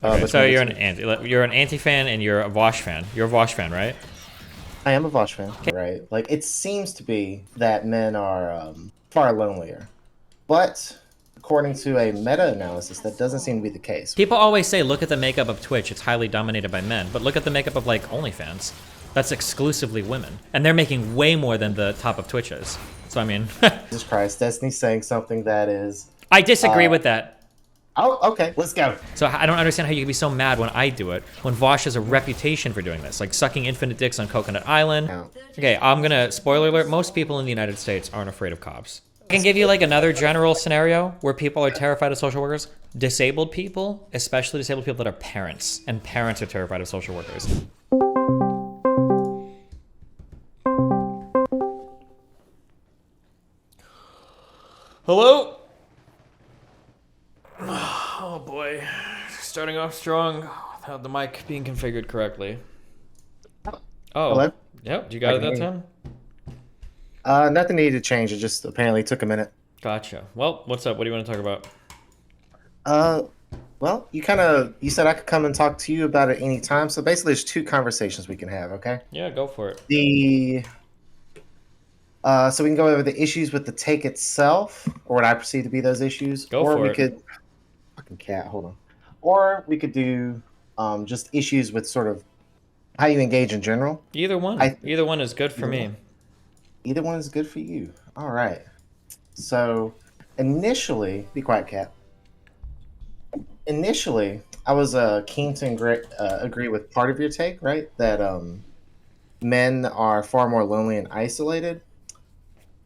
Okay, so between the you're two. you're an anti fan and you're a Vaush fan. You're a Vaush fan, right? I am a Vaush fan, right? Like it seems to be that men are far lonelier, but according to a meta-analysis, that doesn't seem to be the case. People always say, look at the makeup of Twitch. It's highly dominated by men. But look at the makeup of like OnlyFans. That's exclusively women, and they're making way more than the top of Twitch is. So I mean, Jesus Christ, Destiny's saying something that is. I disagree Uh, with that. oh, okay, let's go. So I don't understand how you can be so mad when I do it, when Vaush has a reputation for doing this, like sucking infinite dicks on Coconut Island. Now, Okay, I'm gonna, spoiler alert, most people in the United States aren't afraid of cops. I can give you like another general scenario where people are terrified of social workers. Disabled people, especially disabled people that are parents, and parents are terrified of social workers. Hello? Oh boy, starting off strong without the mic being configured correctly. Oh, hello. yep, you got I it can that hear you. time? Nothing needed to change. It just apparently took a minute. Gotcha. Well, what's up? What do you want to talk about? Uh, well, you said I could come and talk to you about it anytime. So basically, there's two conversations we can have. Okay. Yeah, go for it. The so we can go over the issues with the take itself, or what I perceive to be those issues, Go or for we it. could fucking cat. Hold on. Or we could do just issues with sort of how you engage in general. Either one. I Either one is good for me. Either one is good for you. All right. So initially, be quiet, cat. Initially, I was keen to agree with part of your take, right? That men are far more lonely and isolated.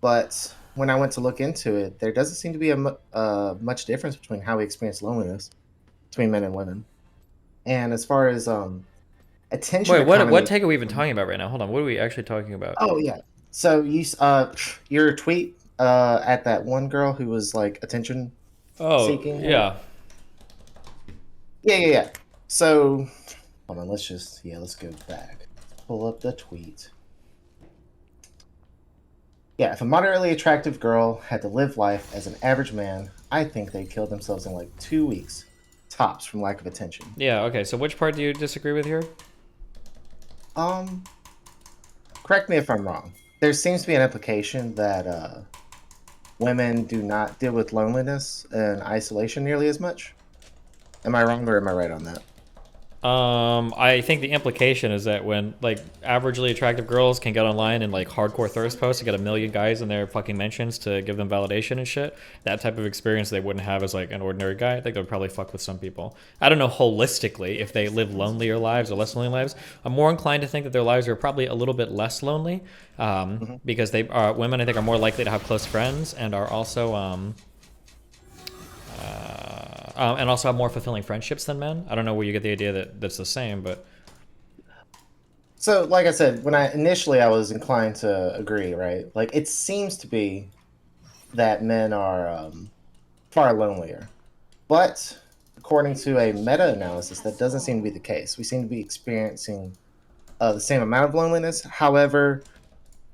But when I went to look into it, there doesn't seem to be much difference between how we experience loneliness between men and women. And as far as attention Wait, what economy, take are we even talking about right now? Hold on, what are we actually talking about? oh yeah. So your tweet at that one girl who was like attention Oh, seeking. yeah. Yeah. So hold on, let's go back. Pull up the tweet. Yeah, if a moderately attractive girl had to live life as an average man, I think they'd kill themselves in like 2 weeks, tops, from lack of attention. Yeah, okay, so which part do you disagree with here? Um, Correct me if I'm wrong. There seems to be an implication that women do not deal with loneliness and isolation nearly as much. Am I wrong or am I right on that? I think the implication is that when, like, averagely attractive girls can get online and, like, hardcore thirst posts and get a million guys in their fucking mentions to give them validation and shit, that type of experience they wouldn't have as, like, an ordinary guy. I think they would probably fuck with some people. I don't know holistically if they live lonelier lives or less lonely lives. I'm more inclined to think that their lives are probably a little bit less lonely, because they are, women, I think, are more likely to have close friends and are also, and also have more fulfilling friendships than men. I don't know where you get the idea that that's the same, but So, like I said, when I was inclined to agree, right? Like it seems to be that men are far lonelier, but according to a meta-analysis, that doesn't seem to be the case. We seem to be experiencing the same amount of loneliness. However,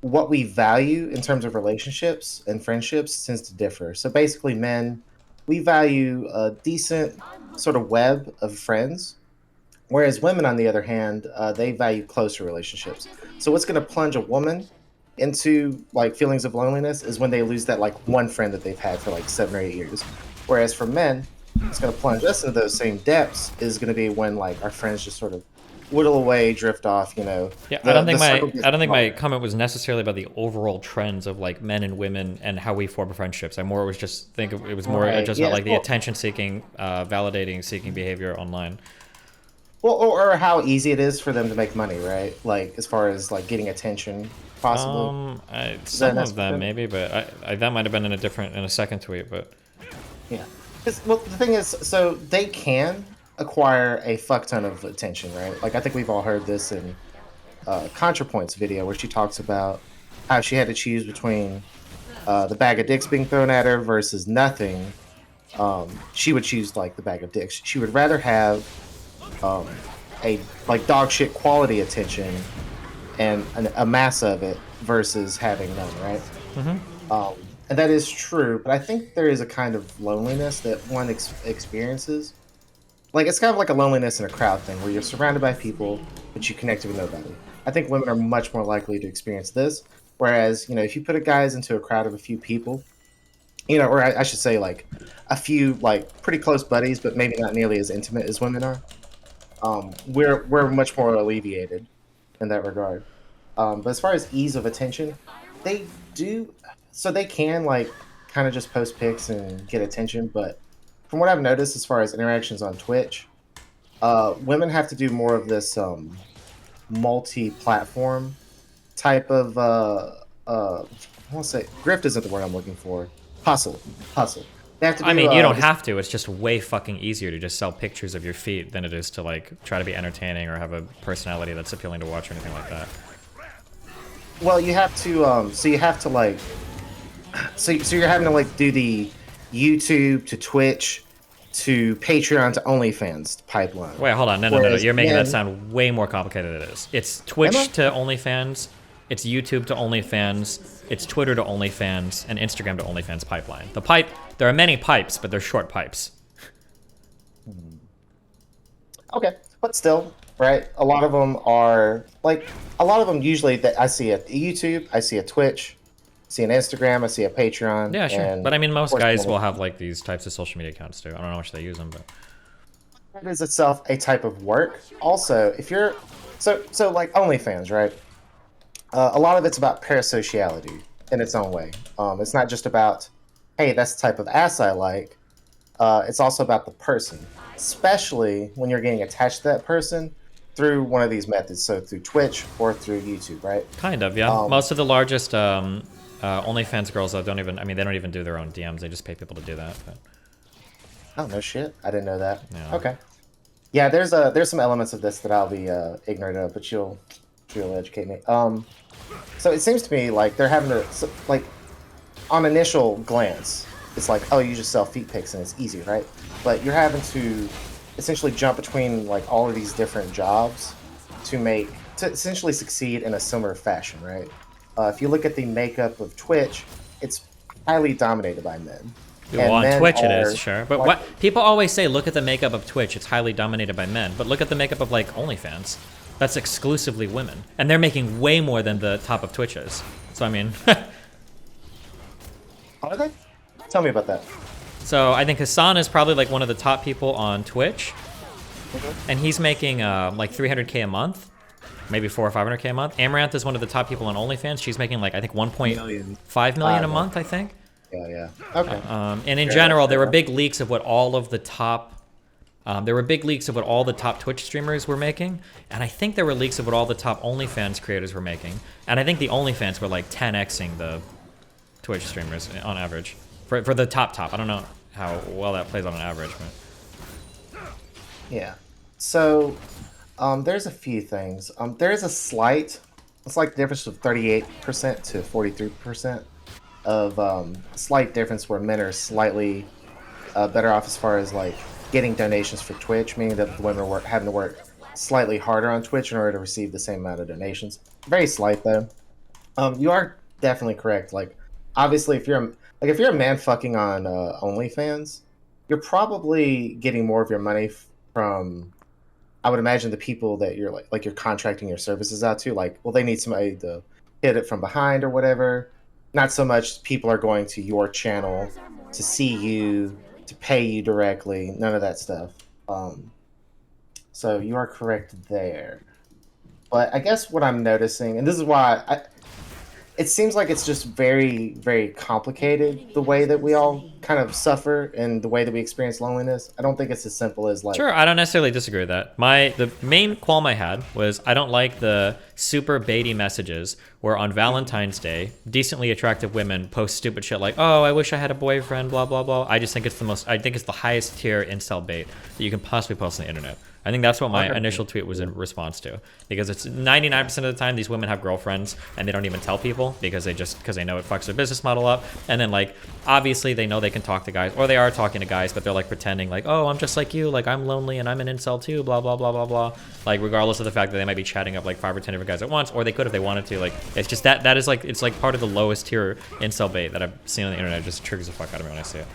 what we value in terms of relationships and friendships tends to differ. So basically, men, we value a decent sort of web of friends, whereas women, on the other hand, they value closer relationships. So what's going to plunge a woman into like feelings of loneliness is when they lose that like one friend that they've had for like 7 or 8 years. Whereas for men, it's going to plunge us into those same depths is going to be when like our friends just sort of whittle away, drift off. yeah, The circle I gets don't think my smaller. comment was necessarily about the overall trends of like men and women and how we form friendships. I more was just think it was more Right. just about Yeah. like the attention seeking, validating seeking behavior online. Well, or how easy it is for them to make money, right? Like as far as like getting attention, possibly. Is that an Some of aspect them of it? maybe, but that might have been in a second tweet, but Yeah. 'Cause, well, the thing is, so they can acquire a fuck ton of attention, right? Like I think we've all heard this in ContraPoint's video where she talks about how she had to choose between the bag of dicks being thrown at her versus nothing. She would choose like the bag of dicks. She would rather have um, a like dog shit quality attention and a mass of it versus having none, right? Um, and that is true, but I think there is a kind of loneliness that one experiences like it's kind of like a loneliness in a crowd thing where you're surrounded by people, but you connect with nobody. I think women are much more likely to experience this. Whereas, if you put a guys into a crowd of a few people, or I should say like a few like pretty close buddies, but maybe not nearly as intimate as women are, we're much more alleviated in that regard. But as far as ease of attention, they do so they can like kind of just post pics and get attention. But from what I've noticed, as far as interactions on Twitch, women have to do more of this multi-platform type of I won't say grift isn't the word I'm looking for. Hustle. They have to do, I mean, you don't have to. It's just way fucking easier to just sell pictures of your feet than it is to like try to be entertaining or have a personality that's appealing to watch or anything like that. Well, you have to. So you have to like. So you're having to like do the YouTube to Twitch to Patreon to OnlyFans pipeline. Wait, hold on. No. You're making that sound way more complicated than it is. It's Twitch to OnlyFans. It's YouTube to OnlyFans. It's Twitter to OnlyFans and Instagram to OnlyFans pipeline. The pipe. There are many pipes, but they're short pipes. Okay, but still, right? A lot of them are like usually that I see a YouTube, I see a Twitch, I see an Instagram, I see a Patreon. Yeah, sure. And but I mean, most guys will have like these types of social media accounts too. I don't know how much they use them, but it is itself a type of work. Also, if you're so like OnlyFans, right? A lot of it's about parasociality in its own way. It's not just about, hey, that's the type of ass I like. It's also about the person, especially when you're getting attached to that person through one of these methods. So through Twitch or through YouTube, right? Kind of, yeah. Most of the largest OnlyFans girls though, they don't even do their own DMs. They just pay people to do that. But... Oh no shit! I didn't know that. Yeah. Okay. Yeah, there's some elements of this that I'll be ignorant of, but you'll educate me. So it seems to me like they're having to like on initial glance, it's like, oh, you just sell feet pics and it's easy, right? But you're having to essentially jump between like all of these different jobs to essentially succeed in a similar fashion, right? If you look at the makeup of Twitch, it's highly dominated by men. Well, on Twitch it is, sure. But what people always say, look at the makeup of Twitch, it's highly dominated by men. But look at the makeup of like OnlyFans. That's exclusively women. And they're making way more than the top of Twitch is. So I mean... Are they? Tell me about that. So I think Hassan is probably like one of the top people on Twitch. And he's making like 300K a month. Maybe 400 or 500K a month. Amaranth is one of the top people on OnlyFans. She's making like, I think 1.5 million a month, I think. Yeah. Okay. And in general, there were big leaks of what all of the top... Twitch streamers were making, and I think there were leaks of what all the top OnlyFans creators were making, and I think the OnlyFans were like 10xing the Twitch streamers on average for the top. I don't know how well that plays on an average, but yeah. So there's a few things. There is a slight difference of 38% to 43% of slight difference where men are slightly better off as far as like getting donations for Twitch, meaning that the women are having to work slightly harder on Twitch in order to receive the same amount of donations. Very slight though. You are definitely correct. Like, obviously, if you're a man fucking on OnlyFans, you're probably getting more of your money from, I would imagine, the people that you're like you're contracting your services out to. Like, well, they need somebody to hit it from behind or whatever. Not so much people are going to your channel to see you, to pay you directly, none of that stuff. So you are correct there. But I guess what I'm noticing, and this is why it seems like it's just very, very complicated, the way that we all kind of suffer and the way that we experience loneliness. I don't think it's as simple as like... Sure, I don't necessarily disagree with that. The main qualm I had was I don't like the super baity messages where on Valentine's Day, decently attractive women post stupid shit like, oh, I wish I had a boyfriend, blah, blah, blah. I just think it's the highest tier incel bait that you can possibly post on the internet. I think that's what my initial tweet was in response to, because it's 99% of the time these women have girlfriends and they don't even tell people because they know it fucks their business model up. And then like obviously they know they can talk to guys, or they are talking to guys, but they're like pretending like, oh, I'm just like you, like I'm lonely and I'm an incel too, blah blah blah blah blah. Like regardless of the fact that they might be chatting up like 5 or 10 different guys at once, or they could if they wanted to. Like it's just that is like, it's like part of the lowest tier incel bait that I've seen on the internet. It just triggers the fuck out of me when I see it.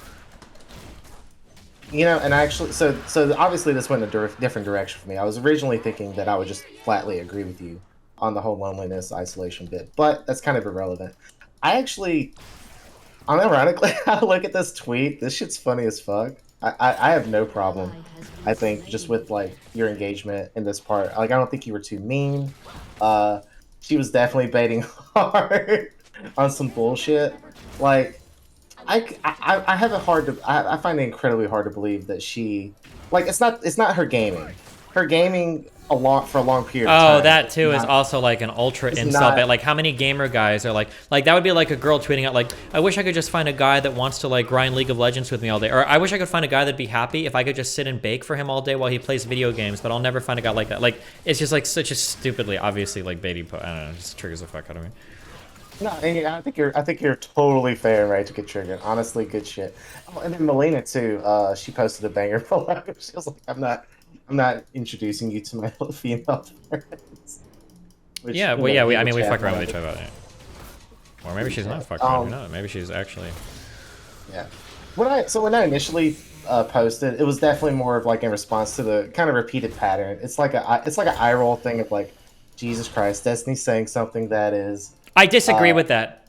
You know, and actually, so obviously this went a different direction for me. I was originally thinking that I would just flatly agree with you on the whole loneliness isolation bit, but that's kind of irrelevant. I actually, unironically, I look at this tweet. This shit's funny as fuck. I have no problem. I think just with like your engagement in this part. Like I don't think you were too mean. Uh, she was definitely baiting hard on some bullshit. Like I have a hard to I find it incredibly hard to believe that she like it's not her gaming. Her gaming for a long period of Oh, time that too is also like an ultra is incel not bit. Like, how many gamer guys are like that would be like a girl tweeting out like, I wish I could just find a guy that wants to like grind League of Legends with me all day, or I wish I could find a guy that'd be happy if I could just sit and bake for him all day while he plays video games. But I'll never find a guy like that. Like, it's just like such a stupidly obviously like baby. I don't know, it just triggers the fuck out of me. no. And I think you're totally fair and right to get triggered. Honestly, good shit. Oh, and then Melina too. She posted a banger below. She was like, I'm not introducing you to my female friends. Which, Yeah, you well, know, yeah, I people mean, we chat fuck around about with it. each other. Or maybe she's not fucking around. Who knows? Maybe she's actually. Yeah. When I initially posted, it was definitely more of like in response to the kind of repeated pattern. It's like an eye roll thing of like, Jesus Christ, Destiny's saying something that is. I disagree Uh, with that.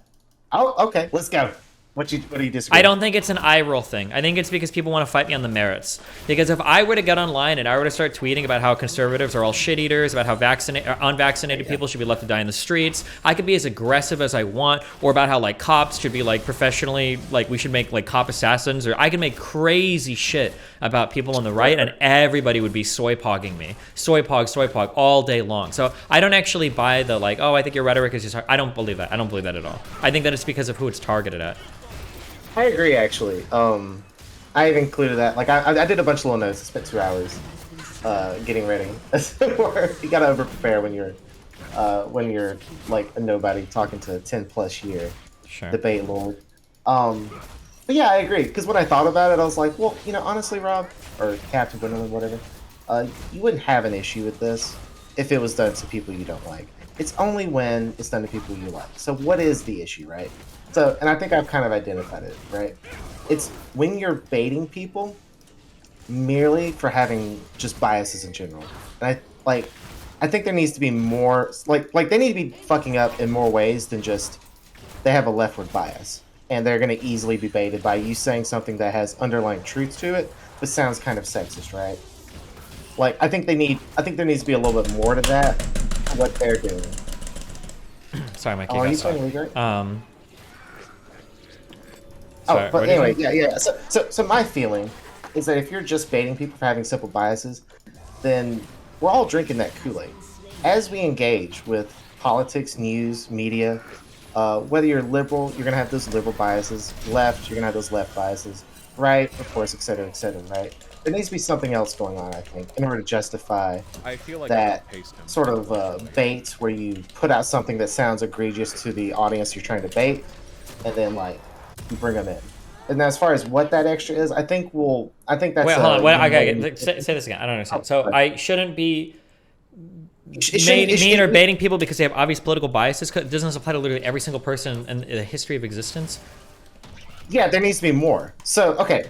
oh, okay, let's go. What do you disagree? I don't think it's an eye roll thing. I think it's because people want to fight me on the merits. Because if I were to get online and I were to start tweeting about how conservatives are all shit eaters, about how unvaccinated people should be left to die in the streets, I could be as aggressive as I want, or about how like cops should be like professionally, like we should make like cop assassins, or I could make crazy shit about people on the right, and everybody would be soy pogging me, soy pog all day long. So I don't actually buy the like, oh, I think your rhetoric is just. I don't believe that. I don't believe that at all. I think that it's because of who it's targeted at. I agree, actually. I even included that. Like, I did a bunch of little notes. I spent 2 hours getting ready. You gotta over prepare when you're like a nobody talking to a 10+ year Sure. debate lord. Um, but yeah, I agree. Because when I thought about it, I was like, well, honestly, Rob or Captain Gwendolyn, whatever, you wouldn't have an issue with this if it was done to people you don't like. It's only when it's done to people you like. So what is the issue, right? So, and I think I've kind of identified it, right? It's when you're baiting people merely for having just biases in general. And I think there needs to be more, like they need to be fucking up in more ways than just they have a leftward bias and they're going to easily be baited by you saying something that has underlying truth to it, but sounds kind of sexist, right? Like I think there needs to be a little bit more to that, what they're doing. Sorry, my key Oh, are got you stuck. playing League, right? Sorry, Oh, but what did you anyway, say? yeah. So my feeling is that if you're just baiting people for having simple biases, then we're all drinking that Kool-Aid. As we engage with politics, news, media, whether you're liberal, you're gonna have those liberal biases. Left, you're gonna have those left biases. Right, of course, et cetera, right? There needs to be something else going on, I think, in order to justify I feel like that I paced him. sort of bait where you put out something that sounds egregious to the audience you're trying to bait, and then like you bring them in. And as far as what that extra is, I think that's Wait, hold on. Wait, okay, you say this again. I don't understand. Oh, So sorry. I shouldn't be It shouldn't- it mean or should- baiting people because they have obvious political biases. Doesn't this apply to literally every single person in the history of existence? Yeah, there needs to be more. So okay,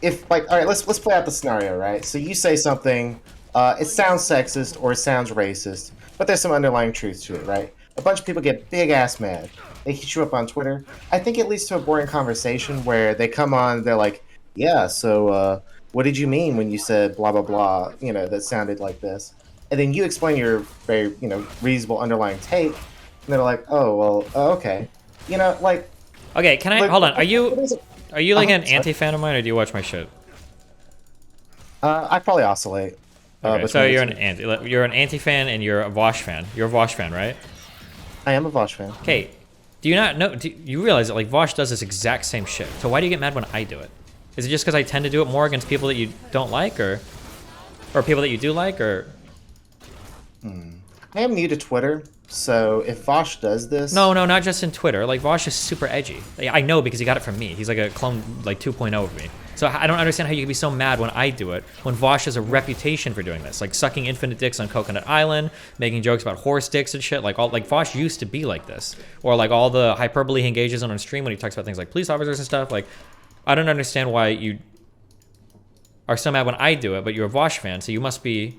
if like all right, let's play out the scenario, right? So you say something, it sounds sexist or it sounds racist, but there's some underlying truth to it, right? A bunch of people get big ass mad. They hit you up on Twitter. I think it leads to a boring conversation where they come on, they're like, "Yeah, so what did you mean when you said blah blah blah? That sounded like this." And then you explain your very reasonable underlying take, and they're like, "Oh well, okay." Like Okay, can I like, hold on? what is it? Are you like an sorry. anti-fan of mine, or do you watch my shit? I probably oscillate. Okay, so between you're the two. you're an anti-fan and you're a Vaush fan. You're a Vaush fan, right? I am a Vaush fan. Okay, do you not know? Do you realize that like Vaush does this exact same shit? So why do you get mad when I do it? Is it just because I tend to do it more against people that you don't like, or people that you do like, or? I am new to Twitter, so if Vaush does this, No, not just in Twitter. Like Vaush is super edgy. I know because he got it from me. He's like a clone, like 2.0 of me. So I don't understand how you can be so mad when I do it, when Vaush has a reputation for doing this, like sucking infinite dicks on Coconut Island, making jokes about horse dicks and shit. Like Vaush used to be like this, or like all the hyperbole he engages on stream when he talks about things like police officers and stuff. Like, I don't understand why you are so mad when I do it, but you're a Vaush fan, so you must be.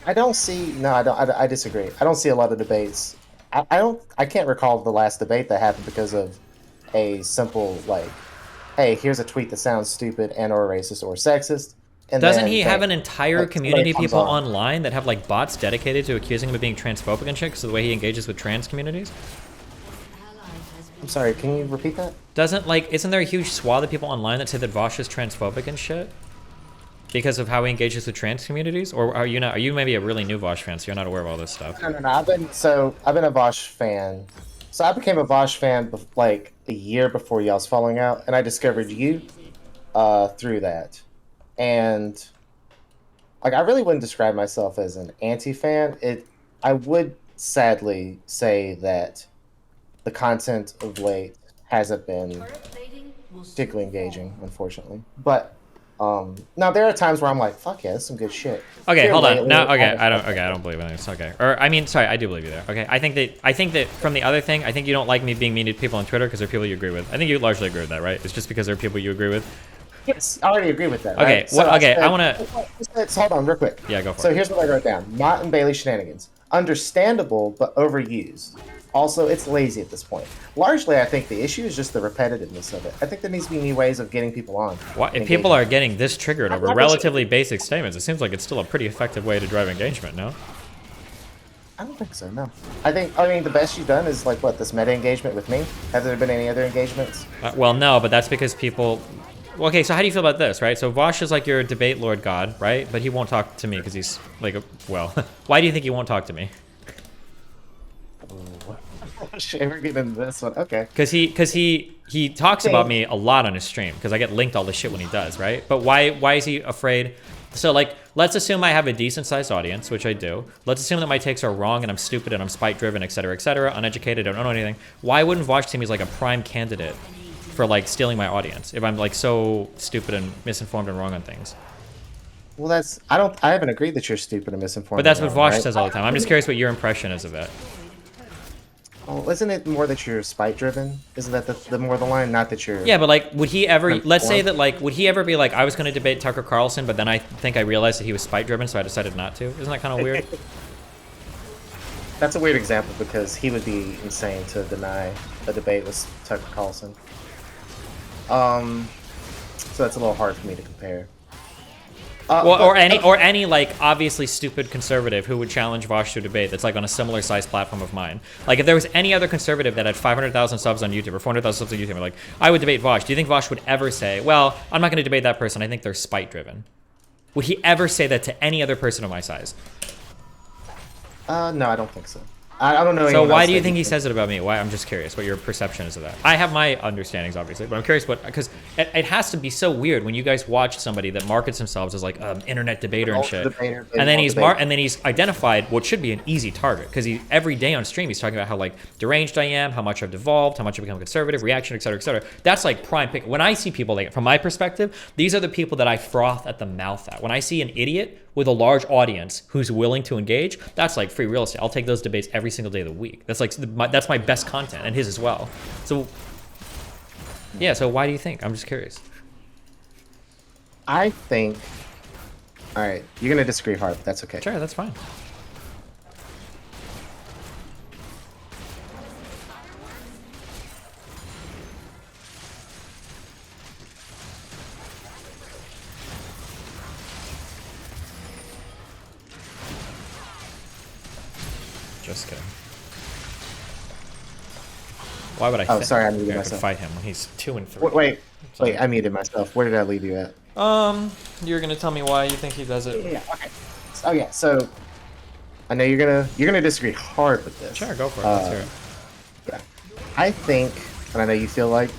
I don't see. No, I don't. I disagree. I don't see a lot of debates. I don't. I can't recall the last debate that happened because of a simple like, "Hey, here's a tweet that sounds stupid and or racist or sexist." And Doesn't then he have an entire like, community of somebody comes people on. online that have like bots dedicated to accusing him of being transphobic and shit because of the way he engages with trans communities? I'm sorry. Can you repeat that? Isn't there a huge swath of people online that say that Vaush is transphobic and shit? Because of how he engages with trans communities? Or are you not? Are you maybe a really new Vaush fan, so you're not aware of all this stuff? No. I've been a Vaush fan. So I became a Vaush fan like a year before y'all's falling out, and I discovered you through that. And like I really wouldn't describe myself as an anti-fan. I would sadly say that the content of late hasn't been particularly engaging, unfortunately. But now there are times where I'm like, fuck yeah, that's some good shit. Okay, Here hold on. lately, No, okay, haven't I don't. felt Okay, I don't believe in this. Okay, or I mean, sorry, I do believe you there. Okay, I think that from the other thing, I think you don't like me being mean to people on Twitter because they're people you agree with. I think you largely agree with that, right? It's just because they're people you agree with. Yes, I already agree with that. Okay, right? So okay, said, I wanna. Hold on, real quick. Yeah, go for So it. here's what I wrote down: Mott and Bailey shenanigans, understandable but overused. Also, it's lazy at this point. Largely, I think the issue is just the repetitiveness of it. I think there needs to be new ways of getting people on. Why, if people are getting this triggered over relatively basic statements, it seems like it's still a pretty effective way to drive engagement, no? I don't think so. No. I mean, the best you've done is like what this meta engagement with me. Have there been any other engagements? Well, no, but that's because people. Okay, so how do you feel about this, right? So Vaush is like your debate lord god, right? But he won't talk to me because he's like, well, why do you think he won't talk to me? Should we get into this one? Okay. Because he talks about me a lot on his stream because I get linked all this shit when he does, right? But why is he afraid? So like, let's assume I have a decent sized audience, which I do. Let's assume that my takes are wrong and I'm stupid and I'm spite driven, etc., uneducated, I don't know anything. Why wouldn't Vaush see me as like a prime candidate for like stealing my audience if I'm like so stupid and misinformed and wrong on things? Well, I haven't agreed that you're stupid and misinformed. But that's what Vaush right? says all the time. I'm just curious what your impression is of that. Well, isn't it more that you're spite driven? Isn't that the more the line? Not that you're. Yeah, but like, would he ever? Let's say that like, would he ever be like, I was going to debate Tucker Carlson, but then I think I realized that he was spite driven, so I decided not to. Isn't that kind of weird? That's a weird example because he would be insane to deny a debate with Tucker Carlson. So that's a little hard for me to compare. Well, or any like obviously stupid conservative who would challenge Vaush to a debate that's like on a similar sized platform of mine. Like if there was any other conservative that had 500,000 subs on YouTube or 400,000 subs on YouTube, like I would debate Vaush. Do you think Vaush would ever say, "Well, I'm not going to debate that person. I think they're spite driven"? Would he ever say that to any other person of my size? No, I don't think so. I don't know. So why do you think he says it about me? Why? I'm just curious what your perception is of that. I have my understandings, obviously, but I'm curious because it has to be so weird when you guys watch somebody that markets themselves as like internet debater and shit, and then he's identified what should be an easy target because he every day on stream he's talking about how like deranged I am, how much I've devolved, how much I've become conservative, reaction, etc., etc. That's like prime pick. When I see people like from my perspective, these are the people that I froth at the mouth at. When I see an idiot with a large audience who's willing to engage, that's like free real estate. I'll take those debates every single day of the week. That's like that's my best content and his as well. So yeah, so why do you think? I'm just curious. I think. All right, you're gonna disagree hard, but that's okay. Sure, that's fine. Just kidding. Why would I? Oh, sorry, I muted I could myself. fight him when he's 2 and 3. Wait, I muted myself. Where did I leave you at? You're gonna tell me why you think he does it. Yeah. Okay. Oh yeah. So I know you're gonna disagree hard with this. Sure, go for it. Let's hear it. Yeah. I think, and I know you feel like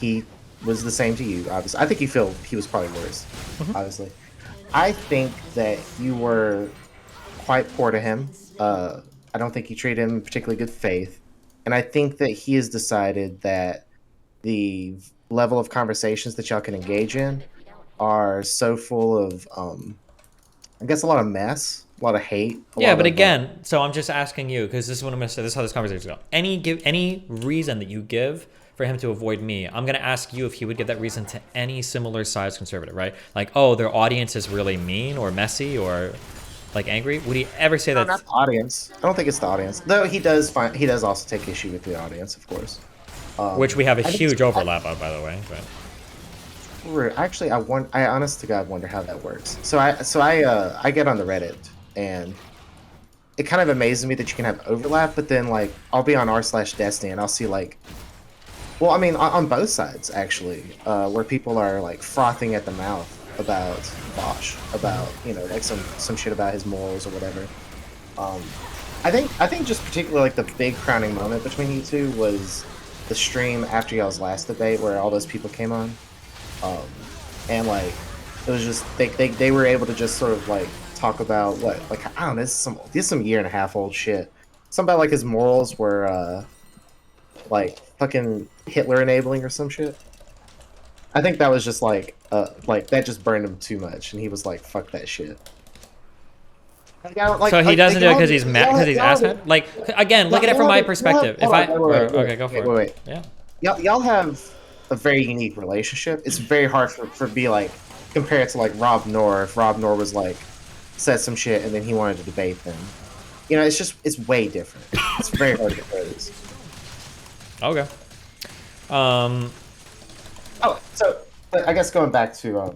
he was the same to you. Obviously, I think you feel he was probably worse. Obviously, I think that you were quite poor to him. I don't think you treated him in particularly good faith, and I think that he has decided that the level of conversations that y'all can engage in are so full of, I guess, a lot of mess, a lot of hate. Yeah, but again, so I'm just asking you because this is what I'm gonna say. This is how this conversation goes. Any reason that you give for him to avoid me, I'm going to ask you if he would give that reason to any similar sized conservative, right? Like, oh, their audience is really mean or messy or like angry. Would he ever say No, that? not the audience. I don't think it's the audience. Though he does also take issue with the audience, of course. Which we have a I think huge overlap of, by the way. But actually, I honest to God wonder how that works. So I get on the Reddit, and it kind of amazes me that you can have overlap, but then like I'll be on r/Destiny and I'll see like, well, I mean on both sides actually, where people are like frothing at the mouth about Vaush, about like some shit about his morals or whatever. I think just particularly like the big crowning moment between you two was the stream after y'all's last debate where all those people came on. And like it was just they were able to just sort of like talk about what, like, I don't know, this is some year and a half old shit. Something about like his morals were like fucking Hitler enabling or some shit. I think that was just like that just burned him too much, and he was like, fuck that shit. So he doesn't do it because he's mad, because he's ass mad? Like, again, look at it from my perspective. Okay, go for it. Wait. Yeah. Y'all have a very unique relationship. It's very hard for be like compare it to like Rob Noor. If Rob Noor was like said some shit and then he wanted to debate them, it's way different. It's very hard to compare this. Okay. But I guess going back to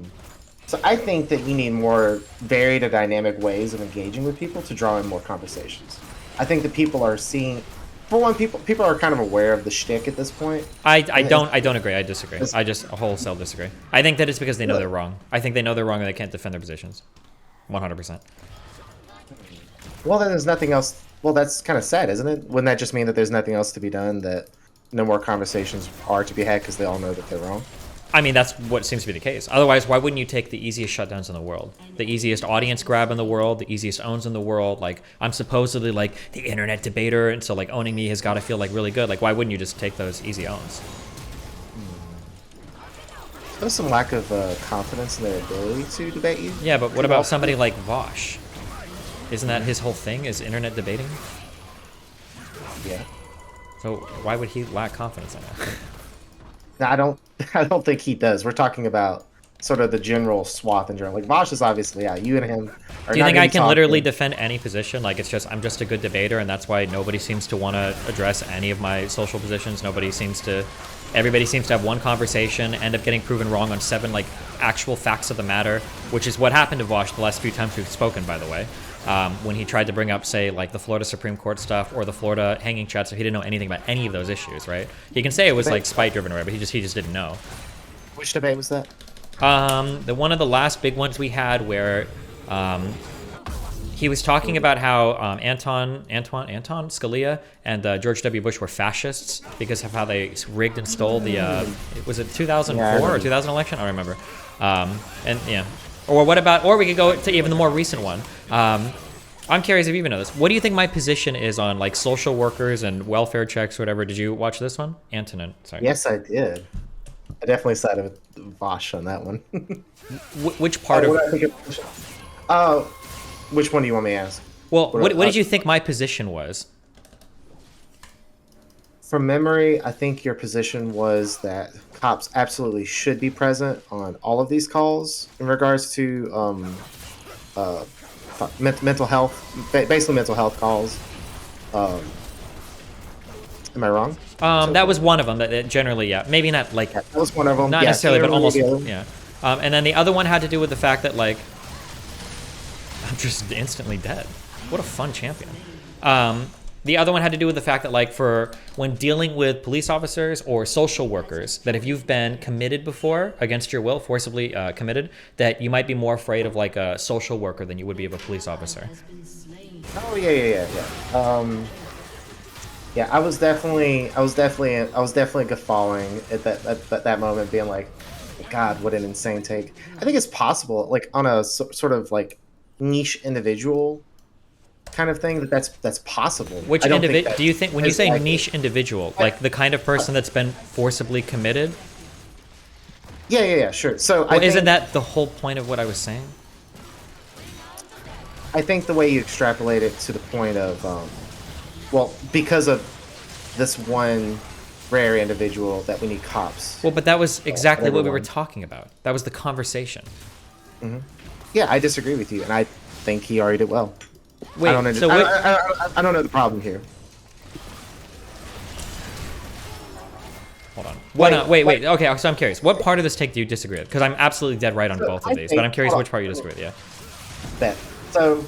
so I think that you need more varied or dynamic ways of engaging with people to draw in more conversations. I think that people are seeing. For one, people are kind of aware of the shtick at this point. I don't agree. I disagree. I just wholesale disagree. I think that it's because they know they're wrong. I think they know they're wrong and they can't defend their positions. 100%. Well, then there's nothing else. Well, that's kind of sad, isn't it? Wouldn't that just mean that there's nothing else to be done, that no more conversations are to be had because they all know that they're wrong? I mean, that's what seems to be the case. Otherwise, why wouldn't you take the easiest shutdowns in the world? The easiest audience grab in the world, the easiest owns in the world. Like, I'm supposedly like the internet debater, and so like owning me has got to feel like really good. Like, why wouldn't you just take those easy owns? There's some lack of confidence in their ability to debate you. Yeah, but what about somebody like Vaush? Isn't that his whole thing, is internet debating? Yeah. So why would he lack confidence in that? No, I don't think he does. We're talking about sort of the general swath in general. Like Vaush is obviously out. You and him are. Do you think I can literally defend any position? Like I'm just a good debater, and that's why nobody seems to want to address any of my social positions. Everybody seems to have one conversation, end up getting proven wrong on 7 like actual facts of the matter, which is what happened to Vaush the last few times we've spoken, by the way. When he tried to bring up, say, like the Florida Supreme Court stuff or the Florida hanging chats, so he didn't know anything about any of those issues, right? He can say it was like spite driven or whatever, but he just didn't know. Which debate was that? The one of the last big ones we had where he was talking about how Anton Scalia and George W. Bush were fascists because of how they rigged and stole the was it 2004 or 2000 election? I don't remember. And yeah. Or what about, or we could go to even the more recent one. I'm curious if you even know this. What do you think my position is on like social workers and welfare checks or whatever? Did you watch this one? Antonin, sorry. Yes, I did. I definitely sided with Vaush on that one. Which part of... which one do you want me to ask? Well, what did you think my position was? From memory, I think your position was that cops absolutely should be present on all of these calls in regards to mental health, basically mental health calls. Am I wrong? That was one of them. That generally, yeah, maybe not like that was one of them. Not necessarily, but almost, yeah. And then the other one had to do with the fact that like I'm just instantly dead. What a fun champion. The other one had to do with the fact that, like, for when dealing with police officers or social workers, that if you've been committed before against your will, forcibly committed, that you might be more afraid of like a social worker than you would be of a police officer. Oh yeah. Yeah, I was definitely guffawing at that moment, being like, God, what an insane take. I think it's possible, like on a sort of like niche individual kind of thing, that's possible. Which individual do you think, when you say niche individual, like the kind of person that's been forcibly committed? Yeah, sure. So well, isn't that the whole point of what I was saying? I think the way you extrapolate it to the point of, well, because of this one rare individual that we need cops. Well, but that was exactly what we were everyone. talking about. That was the conversation. Yeah, I disagree with you, and I think he already did well. Wait, I don't, so what? I don't know the problem here. Hold on. Wait. Wait, Okay, so I'm curious. What part of this take do you disagree with? Because I'm absolutely dead right on So both of I these, think- but I'm curious hold on. which part you disagree with. Yeah. Bet. So,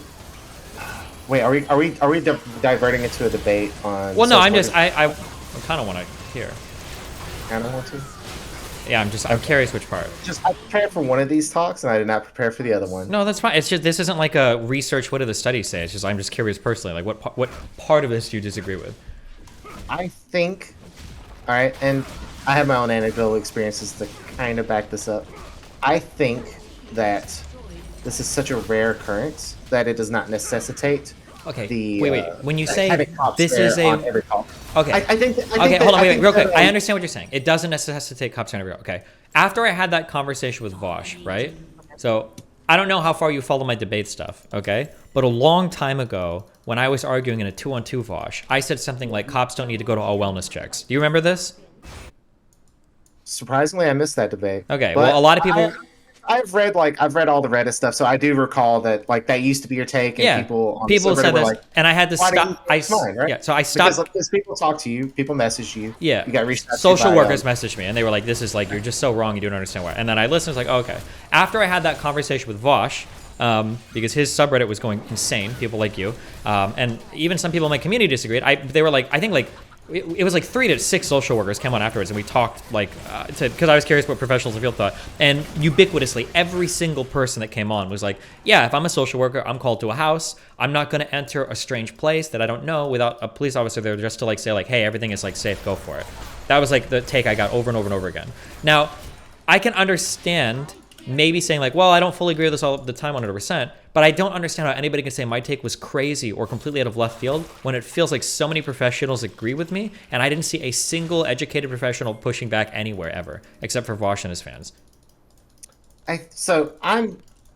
wait, are we diverting into a debate on? Well, no, sex I'm just workers? I kind of want to hear. I don't want to. Yeah, I'm curious which part. Just I prepared for one of these talks, and I did not prepare for the other one. No, that's fine. It's just this isn't like a research. What do the studies say? It's just I'm just curious personally. Like what part of this do you disagree with? I think, all right, and I have my own anecdotal experiences to kind of back this up. I think that this is such a rare occurrence that it does not necessitate Okay. the Wait. When you say having cops this there is on a every call. okay. I think that, Okay, hold on, wait, real quick. that, I understand what you're saying. It doesn't necessitate cops on every okay. After I had that conversation with Vaush, right? So I don't know how far you follow my debate stuff, okay? But a long time ago, when I was arguing in a 2-on-2 Vaush, I said something like cops don't need to go to all wellness checks. Do you remember this? Surprisingly, I missed that debate. Okay, But well, a lot of people. I've read all the Reddit stuff, so I do recall that that used to be your take, and Yeah, people on people the subreddit said were this, like, and I had to why didn't stop. you change mine, right? Yeah, so I stopped. Because people talk to you, people message you. Yeah, you got reached out to social by, workers messaged me, and they were like, "This is like you're just so wrong. You don't understand why." And then I listened. I was like, oh, "Okay." After I had that conversation with Vaush, because his subreddit was going insane, people like you, and even some people in my community disagreed. They were like, I think like. It was like 3 to 6 social workers came on afterwards, and we talked because I was curious what professionals in the field thought. And ubiquitously, every single person that came on was like, "Yeah, if I'm a social worker, I'm called to a house. I'm not going to enter a strange place that I don't know without a police officer there just to like say like, hey, everything is like safe, go for it." That was like the take I got over and over and over again. Now, I can understand maybe saying like, well, I don't fully agree with this all the time 100%, but I don't understand how anybody can say my take was crazy or completely out of left field when it feels like so many professionals agree with me, and I didn't see a single educated professional pushing back anywhere ever, except for Vaush and his fans.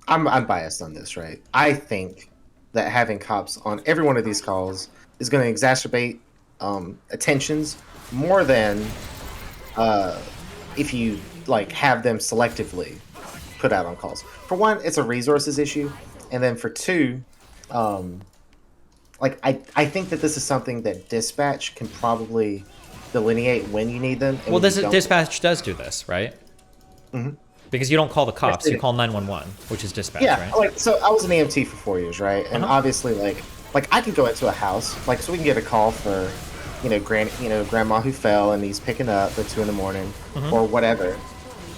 I'm biased on this, right? I think that having cops on every one of these calls is going to exacerbate attentions more than if you have them selectively put out on calls. For one, it's a resources issue, and then for two, I think that this is something that dispatch can probably delineate when you need them. Well, dispatch does do this, right? Mhm. Because you don't call the cops, Yes, you call 911, which is dispatch, Yeah, right? so I was an EMT for 4 years, right? And obviously, I could go into a house, so we can get a call for, grandma who fell and he's picking up at 2 in the morning or whatever.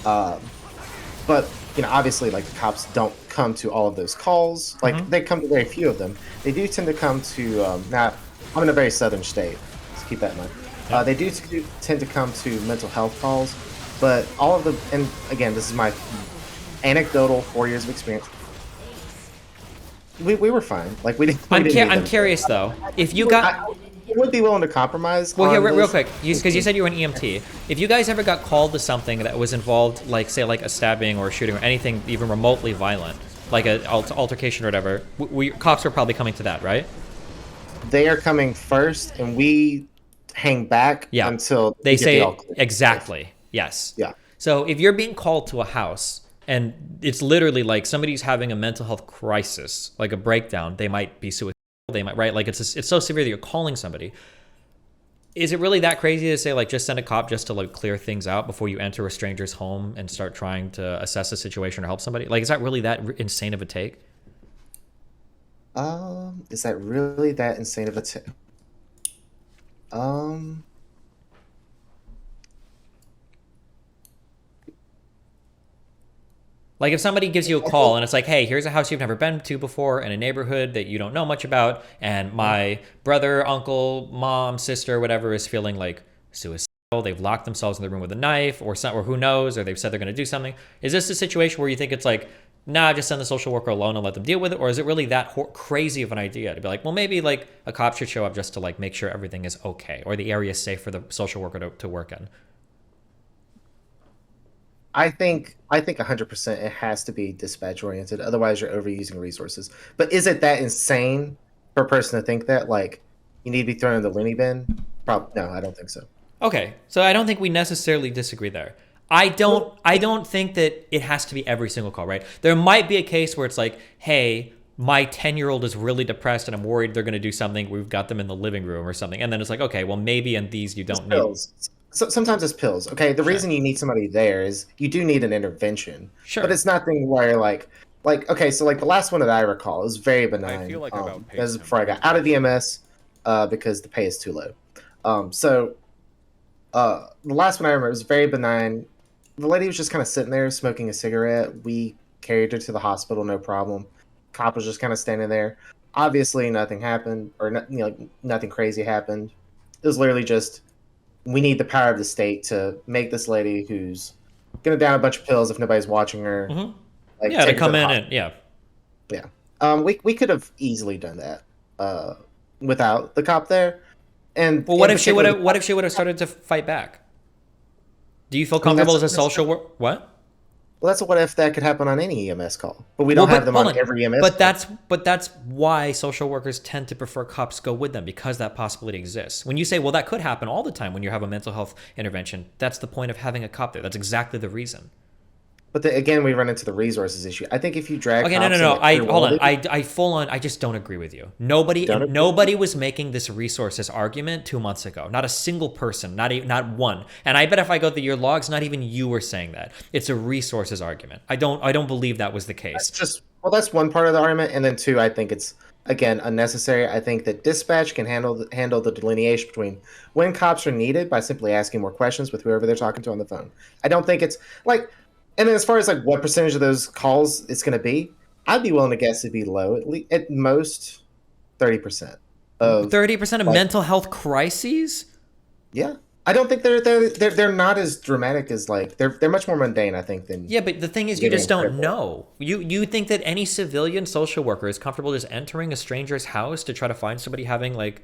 But obviously, the cops don't come to all of those calls. They come to very few of them. They do tend to come to now. I'm in a very southern state, so keep that in mind. They do tend to come to mental health calls, but all of them. And again, this is my anecdotal 4 years of experience. We were fine. We didn't. I'm curious though. If you got, I would be willing to compromise. well, here, on real this. quick, because you said you were an EMT. If you guys ever got called to something that was involved, say a stabbing or a shooting or anything even remotely violent, like an altercation or whatever, cops are probably coming to that, right? They are coming first, and we hang back Yeah. until They we get say the all clear. exactly. Yes. Yeah. So if you're being called to a house and it's literally like somebody's having a mental health crisis, like a breakdown, they might be suicidal, they might, right? It's so severe that you're calling somebody. Is it really that crazy to say just send a cop just to clear things out before you enter a stranger's home and start trying to assess a situation or help somebody? Is that really that insane of a take? Is that really that insane of a tip? If somebody gives you a call and it's like, hey, here's a house you've never been to before in a neighborhood that you don't know much about, and my brother, uncle, mom, sister, whatever is feeling suicidal, they've locked themselves in the room with a knife or who knows, or they've said they're going to do something. Is this a situation where you think it's nah, just send the social worker alone and let them deal with it? Or is it really that crazy of an idea to be well, maybe a cop should show up just to make sure everything is okay or the area is safe for the social worker to work in? I think 100% it has to be dispatch oriented. Otherwise, you're overusing resources. But is it that insane for a person to think that you need to be thrown in the loony bin? No, I don't think so. Okay, so I don't think we necessarily disagree there. I don't think that it has to be every single call, right? There might be a case where it's like, hey, my 10-year-old is really depressed and I'm worried they're going to do something. We've got them in the living room or something. And then it's like, okay, well, maybe in these you It's don't need. pills. So, sometimes it's pills. Okay, the Sure. reason you need somebody there is you do need an intervention, but Sure. it's nothing where like okay, so like the last one that I recall is very I feel benign. like I've That outpaced was him before I way got too out of much. EMS, because the pay is too low. So the last one I remember was very benign. The lady was just kind of sitting there smoking a cigarette. We carried her to the hospital, no problem. Cop was just kind of standing there. Obviously, nothing happened, or nothing crazy happened. It was literally just we need the power of the state to make this lady who's gonna down a bunch of pills if nobody's watching her, Mm-hmm. like Yeah, to take her to come the in hospital. and yeah. Yeah, we could have easily done that uh, without the cop there, and Well, what in if she would particular, the have? What cop, if she would have started to fight back? Do you feel I mean comfortable as a social well, work? What? that's what if that could happen on any EMS call, but we Well, don't have but them hold on on. every EMS But call. that's why social workers tend to prefer cops go with them because that possibility exists. When you say, well, that could happen all the time when you have a mental health intervention, that's the point of having a cop there. That's exactly the reason. But again, we run into the resources issue. I think if you drag Okay, no, no, cops no. into I every hold role, on. they I full on. I just don't agree with you. Nobody don't and agree. nobody was making this resources argument 2 months ago. Not a single person. Not one. And I bet if I go through your logs, not even you were saying that. It's a resources argument. I don't believe that was the That's case. just well, that's one part of the argument, and then two, I think it's again unnecessary. I think that dispatch can handle the delineation between when cops are needed by simply asking more questions with whoever they're talking to on the phone. I don't think it's like, and then as far as like what percentage of those calls it's going to be, I'd be willing to guess it'd be low, at most 30% of 30% of like mental health crises. yeah. I don't think they're not as dramatic as like they're much more mundane. I think than Yeah, but the thing is, you giving just don't credit for. know. You think that any civilian social worker is comfortable just entering a stranger's house to try to find somebody having like.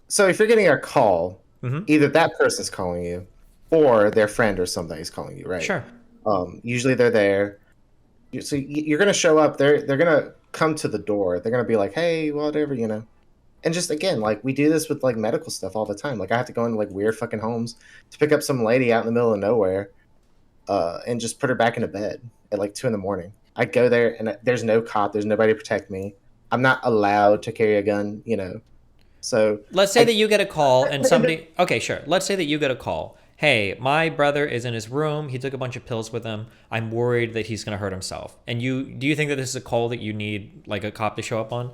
So if you're getting a call, Mhm. either that person's calling you or their friend or somebody's calling you, right? Sure. Usually they're there. So you're gonna show up. They're gonna come to the door. They're gonna be like, "Hey, whatever," you know. And just again, like we do this with like medical stuff all the time. Like I have to go into like weird fucking homes to pick up some lady out in the middle of nowhere, and just put her back into bed at like 2 in the morning. I go there and there's no cop. There's nobody to protect me. I'm not allowed to carry a gun, you know. So Let's say that I you get a call and and the, somebody. Okay, sure. Let's say that you get a call. Hey, my brother is in his room. He took a bunch of pills with him. I'm worried that he's going to hurt himself. And do you think that this is a call that you need like a cop to show up on?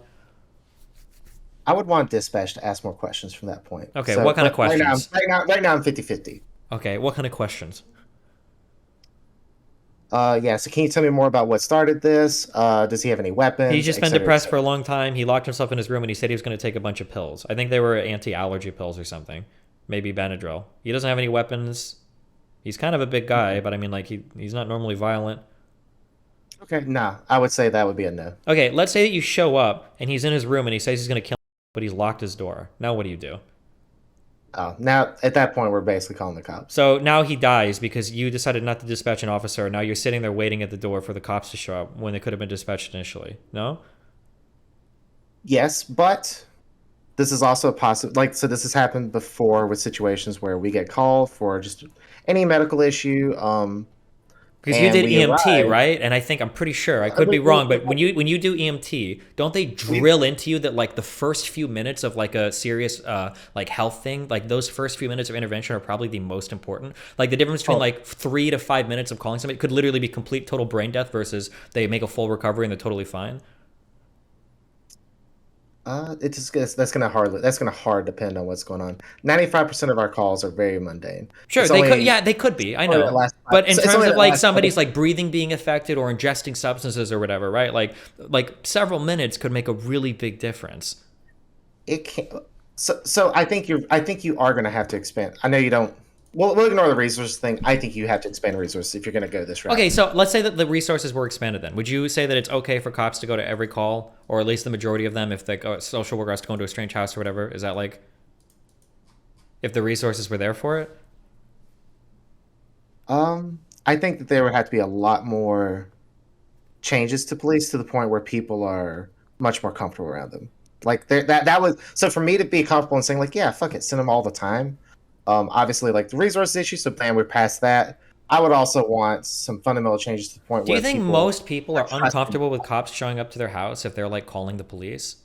I would want dispatch to ask more questions from that point. Okay, So, what kind of but questions? right now I'm 50-50. Okay, what kind of questions? Yeah, so can you tell me more about what started this? Does he have any He's weapons, just et been cetera, et depressed for a cetera? long time. He locked himself in his room and he said he was going to take a bunch of pills. I think they were anti-allergy pills or something. Maybe Benadryl. He doesn't have any weapons. He's kind of a big guy, but I mean, like he's not normally violent. Okay, nah, I would say that would be a no. Okay, let's say that you show up and he's in his room and he says he's going to kill him, but he's locked his door. Now what do you do? Oh, now at that point we're basically calling the cops. So now he dies because you decided not to dispatch an officer. Now you're sitting there waiting at the door for the cops to show up when they could have been dispatched initially. No? Yes, but this is also a possible like so this has happened before with situations where we get called for just any medical issue, Because you and did we EMT, arrive. right? And I think I'm pretty sure I Uh, could be we, we, wrong, but when you do EMT, don't they we, drill into you that like the first few minutes of like a serious like health thing, like those first few minutes of intervention are probably the most important. Like the difference between oh, like 3 to 5 minutes of calling somebody could literally be complete total brain death versus they make a full recovery and they're totally fine. that's gonna hard depend on what's going on. 95% of our calls are very mundane. Sure, It's they could. only Yeah, they could be. I only that know. last But in it's terms only of that like last somebody's 20. like breathing being affected or ingesting substances or whatever, right? Like several minutes could make a really big difference. It can't. So I think you are gonna have to expand. I know you don't. We'll ignore the resources thing. I think you have to expand resources if you're gonna go this route. Okay, so let's say that the resources were expanded then. Would you say that it's okay for cops to go to every call, or at least the majority of them, if the social worker has to go into a strange house or whatever? Is that like, if the resources were there for it? I think that there would have to be a lot more changes to police to the point where people are much more comfortable around them. Like that was so for me to be comfortable and saying like, yeah, fuck it, send them all the time. Obviously, like the resources issue, so plan we're past that. I would also want some fundamental changes to the point Do you where think people most people are are trusting. uncomfortable with cops showing up to their house if they're like calling the police?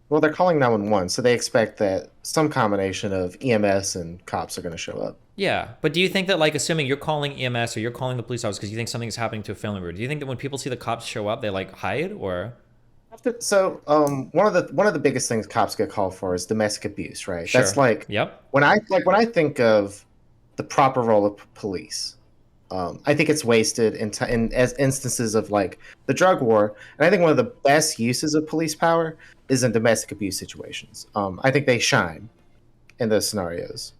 Well, they're calling 911, so they expect that some combination of EMS and cops are going to show up. Yeah, but do you think that, like, assuming you're calling EMS or you're calling the police office because you think something's happening to a family member, do you think that when people see the cops show up, they like hide or? So, one of the biggest things cops get called for is domestic abuse, right? That's Sure. like Yep. when I think of the proper role of police. I think it's wasted in as instances of like the drug war, and I think one of the best uses of police power is in domestic abuse situations. I think they shine in those scenarios.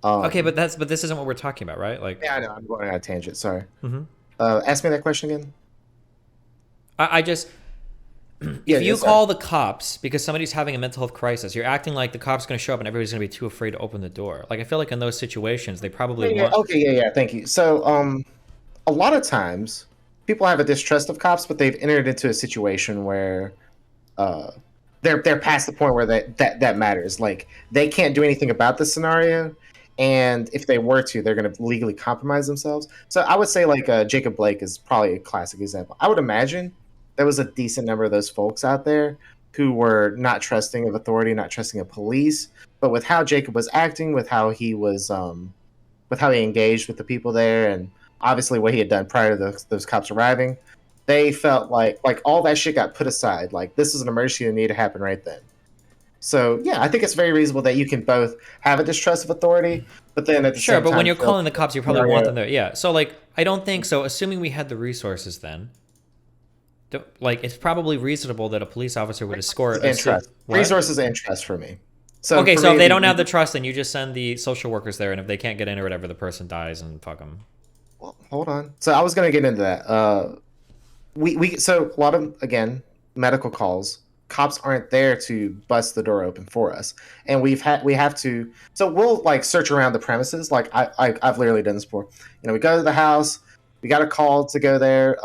Okay, Um, but this isn't what we're talking about, right? Like, yeah, I know I'm going on a tangent. Sorry. hmm Ask me that question again. I just Yeah, if yeah, you sorry. call the cops because somebody's having a mental health crisis, you're acting like the cops going to show up and everybody's going to be too afraid to open the door. Like, I feel like in those situations, they probably Yeah, yeah, want. okay, yeah, yeah. Thank you. So, a lot of times people have a distrust of cops, but they've entered into a situation where uh, they're past the point where that matters. Like they can't do anything about the scenario, and if they were to, they're going to legally compromise themselves. So I would say like Jacob Blake is probably a classic example. I would imagine there was a decent number of those folks out there who were not trusting of authority, not trusting of police. But with how Jacob was acting, with how he engaged with the people there, and obviously what he had done prior to those cops arriving, they felt like all that shit got put aside. Like this is an emergency that needed to happen right then. So yeah, I think it's very reasonable that you can both have a distrust of authority, but then at the Sure, same but when time you're feel calling the cops, you probably want scenario. them there. Yeah. So like, I don't think so. Assuming we had the resources, then like it's probably reasonable that a police officer would Resources escort a and trust. what? Resources and trust for me. So Okay, for so me, if they don't have the trust, then you just send the social workers there, and if they can't get in or whatever, the person dies and fuck them. well, hold on. So I was gonna get into that. We so a lot of again medical calls. Cops aren't there to bust the door open for us, and we have to. So we'll like search around the premises. Like I've literally done this before. You know, we go to the house. We got a call to go there.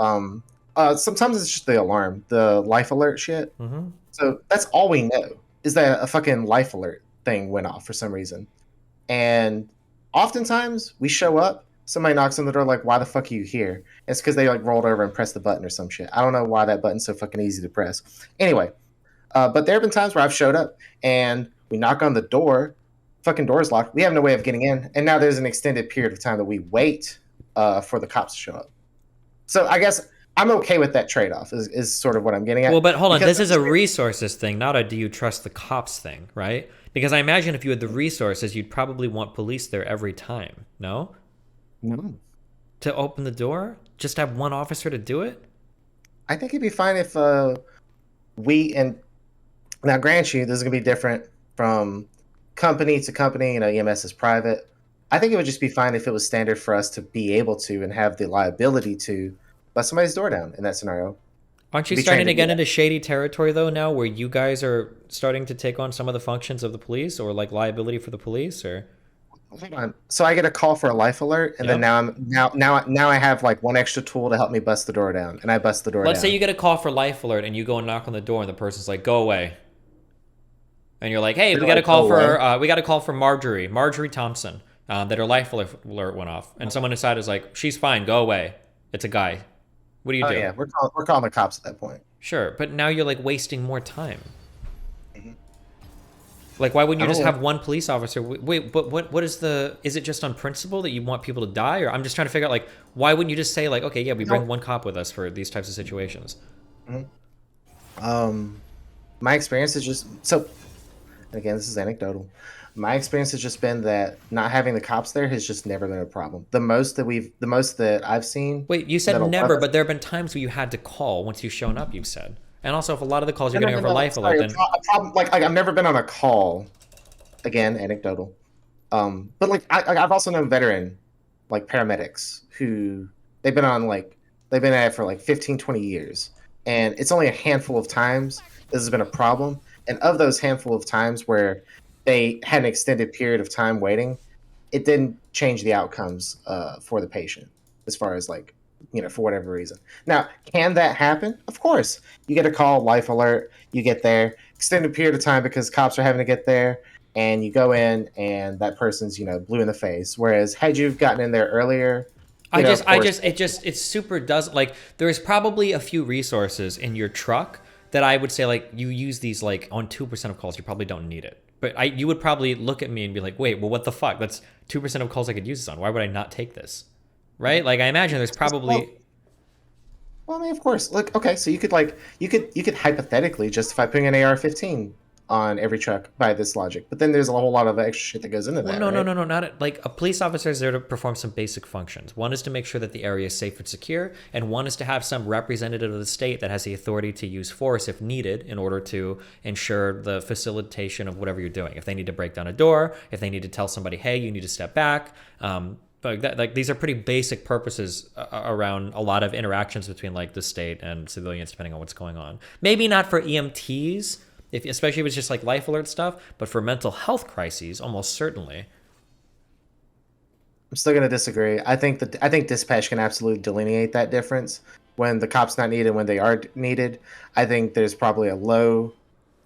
Sometimes it's just the alarm, the life alert shit. Mm-hmm. So that's all we know is that a fucking life alert thing went off for some reason. And oftentimes we show up, somebody knocks on the door, like, why the fuck are you here? It's because they like rolled over and pressed the button or some shit. I don't know why that button's so fucking easy to press. Anyway, but there have been times where I've showed up and we knock on the door, fucking door's locked. We have no way of getting in. And now there's an extended period of time that we wait for the cops to show up. So I guess I'm okay with that trade off, is sort of what I'm getting Well, at. but hold on. Because This is a resources thing, not a do you trust the cops thing, right? Because I imagine if you had the resources, you'd probably want police there every time. No, no. to open the door, just have one officer to do it. I think it'd be fine if we and now grant you this is gonna be different from company to company. You know, EMS is private. I think it would just be fine if it was standard for us to be able to and have the liability to let somebody's door down in that scenario. Aren't you Be trained starting to to do get that. into shady territory though now, where you guys are starting to take on some of the functions of the police or like liability for the police? Or Hold on. So I get a call for a life alert, and then yep. now I have like one extra tool to help me bust the door down, and I bust the door Let's say down. you get a call for life alert and you go and knock on the door and the person's like, "Go away," and you're like, "Hey, They're like, oh, we got a call for Marjorie Thompson, that her life alert went off, and someone inside is like, she's fine, go away. It's a guy. What do you oh do?" yeah, we're calling the cops at that point. Sure, but now you're like wasting more time. Mhm. Like, why wouldn't I you don't just want. have one police officer? Wait, but what is the? Is it just on principle that you want people to die, or I'm just trying to figure out like why wouldn't you just say like, okay, yeah, we I bring don't. one cop with us for these types of situations? Mhm. Um, my experience is just so. Again, this is anecdotal. My experience has just been that not having the cops there has just never been a problem. The most that I've seen Wait, you said that a lot of never, us. but there have been times where you had to call once you've shown up. You've said, and also if a lot of the calls No, you're no, getting no, over no. life alert, Sorry, then a problem. Like I've never been on a call. Again, anecdotal. But like I've also known veteran like paramedics who they've been on like they've been at it for like 15, 20 years, and it's only a handful of times this has been a problem. And of those handful of times where they had an extended period of time waiting, it didn't change the outcomes for the patient as far as like for whatever reason. Now, can that happen? Of course. You get a call, life alert, you get there, extended period of time because cops are having to get there, and you go in and that person's, blue in the face. Whereas had you gotten in there earlier, of course, It's super does like there's probably a few resources in your truck that I would say like you use these like on 2% of calls, you probably don't need it. But you would probably look at me and be like, wait, well, what the fuck? That's 2% of calls I could use this on. Why would I not take this? Right? Like I imagine there's probably well, I mean, of course. Look, okay, so you could hypothetically justify putting an AR-15 on every truck by this logic, but then there's a whole lot of extra shit that goes into that. no, Right? no, not like a police officer is there to perform some basic functions. One is to make sure that the area is safe and secure, and one is to have some representative of the state that has the authority to use force if needed in order to ensure the facilitation of whatever you're doing. If they need to break down a door, if they need to tell somebody, hey, you need to step back. Like these are pretty basic purposes around a lot of interactions between like the state and civilians, depending on what's going on. Maybe not for EMTs, especially if it's just like life alert stuff, but for mental health crises, almost certainly. I'm still going to disagree. I think dispatch can absolutely delineate that difference when the cops not needed, when they are needed. I think there's probably a low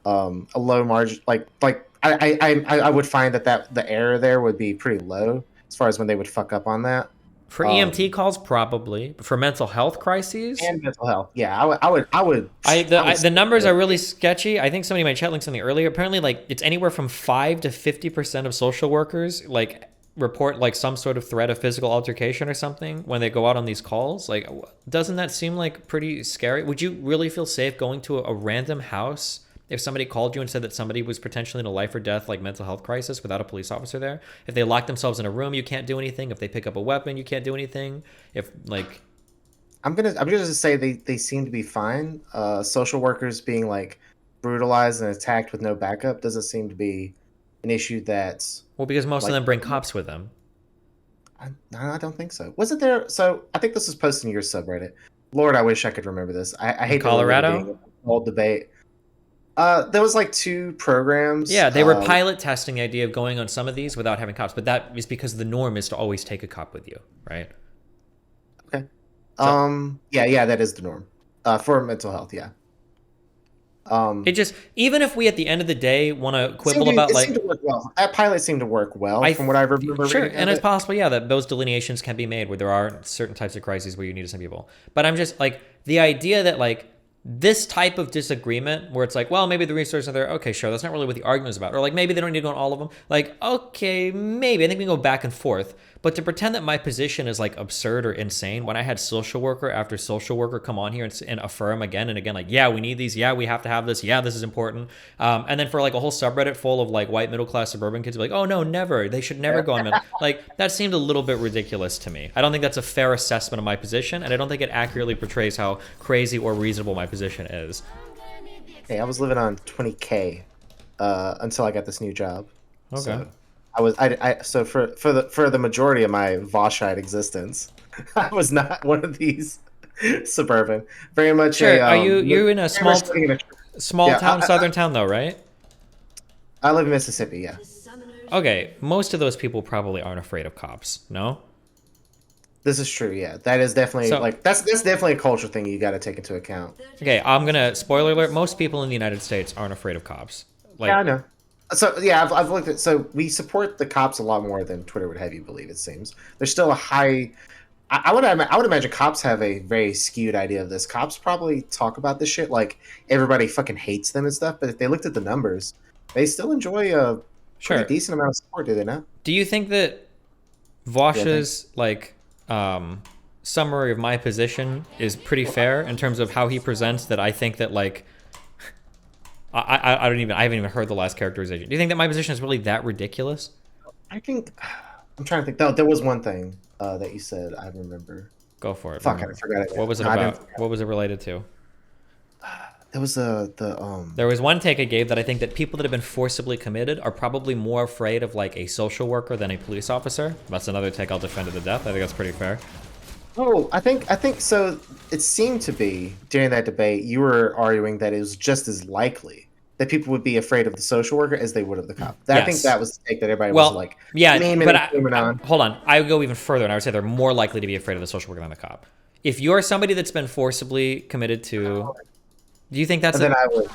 margin. I would find that the error there would be pretty low as far as when they would fuck up on that. For EMT calls, probably. But for mental health crises, And mental health. Yeah, I would. the numbers are really sketchy. I think somebody in my chat linked something earlier. Apparently, like it's anywhere from 5 to 50% of social workers like report like some sort of threat of physical altercation or something when they go out on these calls. Like, doesn't that seem like pretty scary? Would you really feel safe going to a random house if somebody called you and said that somebody was potentially in a life or death like mental health crisis without a police officer there? If they lock themselves in a room, you can't do anything. If they pick up a weapon, you can't do anything. If like I'm gonna say they seem to be fine. Social workers being like brutalized and attacked with no backup doesn't seem to be an issue that's well, because most of like. them bring cops with them. No, I don't think so. Wasn't there? So I think this was posted in your subreddit. Lord, I wish I could remember this. I hate Colorado? the whole debate. There was like 2 programs. Yeah, they were pilot testing the idea of going on some of these without having cops, but that is because the norm is to always take a cop with you, right? Okay. Yeah, that is the norm. For mental health, yeah. It just, even if we at the end of the day want to quibble it about seemed to work well. That pilot seemed to work well from what I remember. Sure, reading and of it's it. possible, yeah, that those delineations can be made where there are certain types of crises where you need to send people. But I'm just like, the idea that like this type of disagreement where it's like, well, maybe the resources are there. Okay, sure. That's not really what the argument is about. Or like, maybe they don't need to go on all of them. Like, okay, maybe. I think we can go back and forth. But to pretend that my position is like absurd or insane when I had social worker after social worker come on here and affirm again and again, like, yeah, we need these. Yeah, we have to have this. Yeah, this is important. And then for like a whole subreddit full of like white middle class suburban kids be like, oh no, never. They should never go on mental. Like, that seemed a little bit ridiculous to me. I don't think that's a fair assessment of my position. And I don't think it accurately portrays how crazy or reasonable my position is. Hey, I was living on 20K until I got this new job. Okay. So so for the majority of my Vaushite existence, I was not one of these suburban. Very much. Sure. Are you in a small Yeah, town, southern town though, right? I live in Mississippi. Yeah. Okay. Most of those people probably aren't afraid of cops. No. This is true. Yeah, that is definitely that's definitely a cultural thing you got to take into account. Okay, I'm gonna spoiler alert. Most people in the United States aren't afraid of cops. Like, Yeah, I know. So yeah, I've looked at. So we support the cops a lot more than Twitter would have you believe. It seems there's still a high. I would imagine cops have a very skewed idea of this. Cops probably talk about this shit like everybody fucking hates them and stuff. But if they looked at the numbers, they still enjoy a Sure. pretty decent amount of support. Do they not? Do you think that Vaush's summary of my position is pretty fair in terms of how he presents that? I think that like I haven't even heard the last characterization. Do you think that my position is really that ridiculous? I think I'm trying to think. No, there was one thing that you said. I remember. Go for it. Fuck, I forgot it. What was it No, about? What was it related to? There was There was one take I gave that I think that people that have been forcibly committed are probably more afraid of like a social worker than a police officer. That's another take I'll defend to the death. I think that's pretty fair. Oh, I think so. It seemed to be during that debate you were arguing that it was just as likely that people would be afraid of the social worker as they would of the cop. I think that was the take that everybody was like. Yeah, naming but and claiming on. hold on. I would go even further, and I would say they're more likely to be afraid of the social worker than the cop. if you're somebody that's been forcibly committed to, do you think that's And then I would.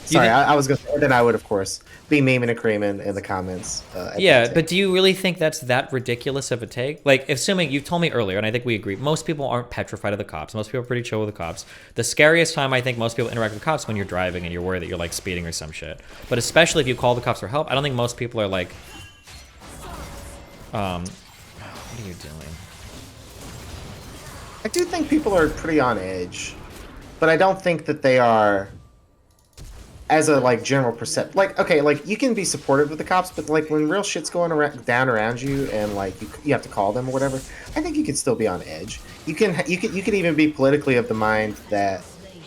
Sorry, think- I was gonna say. Then I would, of course, be memeing and creaming in the comments. At yeah, that but take. do you really think that's that ridiculous of a take? Like, assuming you told me earlier, and I think we agree, most people aren't petrified of the cops. Most people are pretty chill with the cops. The scariest time I think most people interact with cops when you're driving and you're worried that you're like speeding or some shit. But especially if you call the cops for help, I don't think most people are like, what are you doing? I do think people are pretty on edge, but I don't think that they are. As a like general percept, like okay, like you can be supportive of the cops, but like when real shit's going down around you, and like you have to call them or whatever, I think you can still be on edge. You can even be politically of the mind that,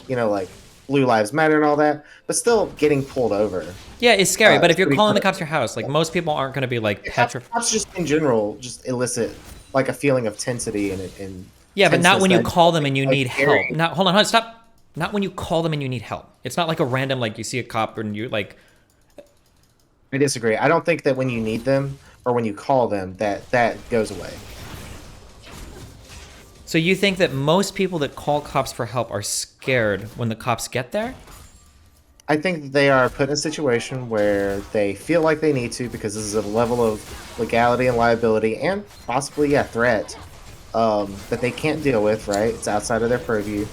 like Blue Lives Matter and all that, but still getting pulled over. Yeah, it's scary. But if you're pretty calling the clear. cops your house, like most people aren't going to be like petrified. Cops just in general just elicit like a feeling of tensity and Yeah, but not when you tenseness that call them and you like, need scary. help. Not hold on, stop. Not when you call them and you need help. It's not like a random like you see a cop and you like. I disagree. I don't think that when you need them or when you call them that goes away. So you think that most people that call cops for help are scared when the cops get there? I think that they are put in a situation where they feel like they need to because this is a level of legality and liability and possibly threat that they can't deal with. Right, it's outside of their purview.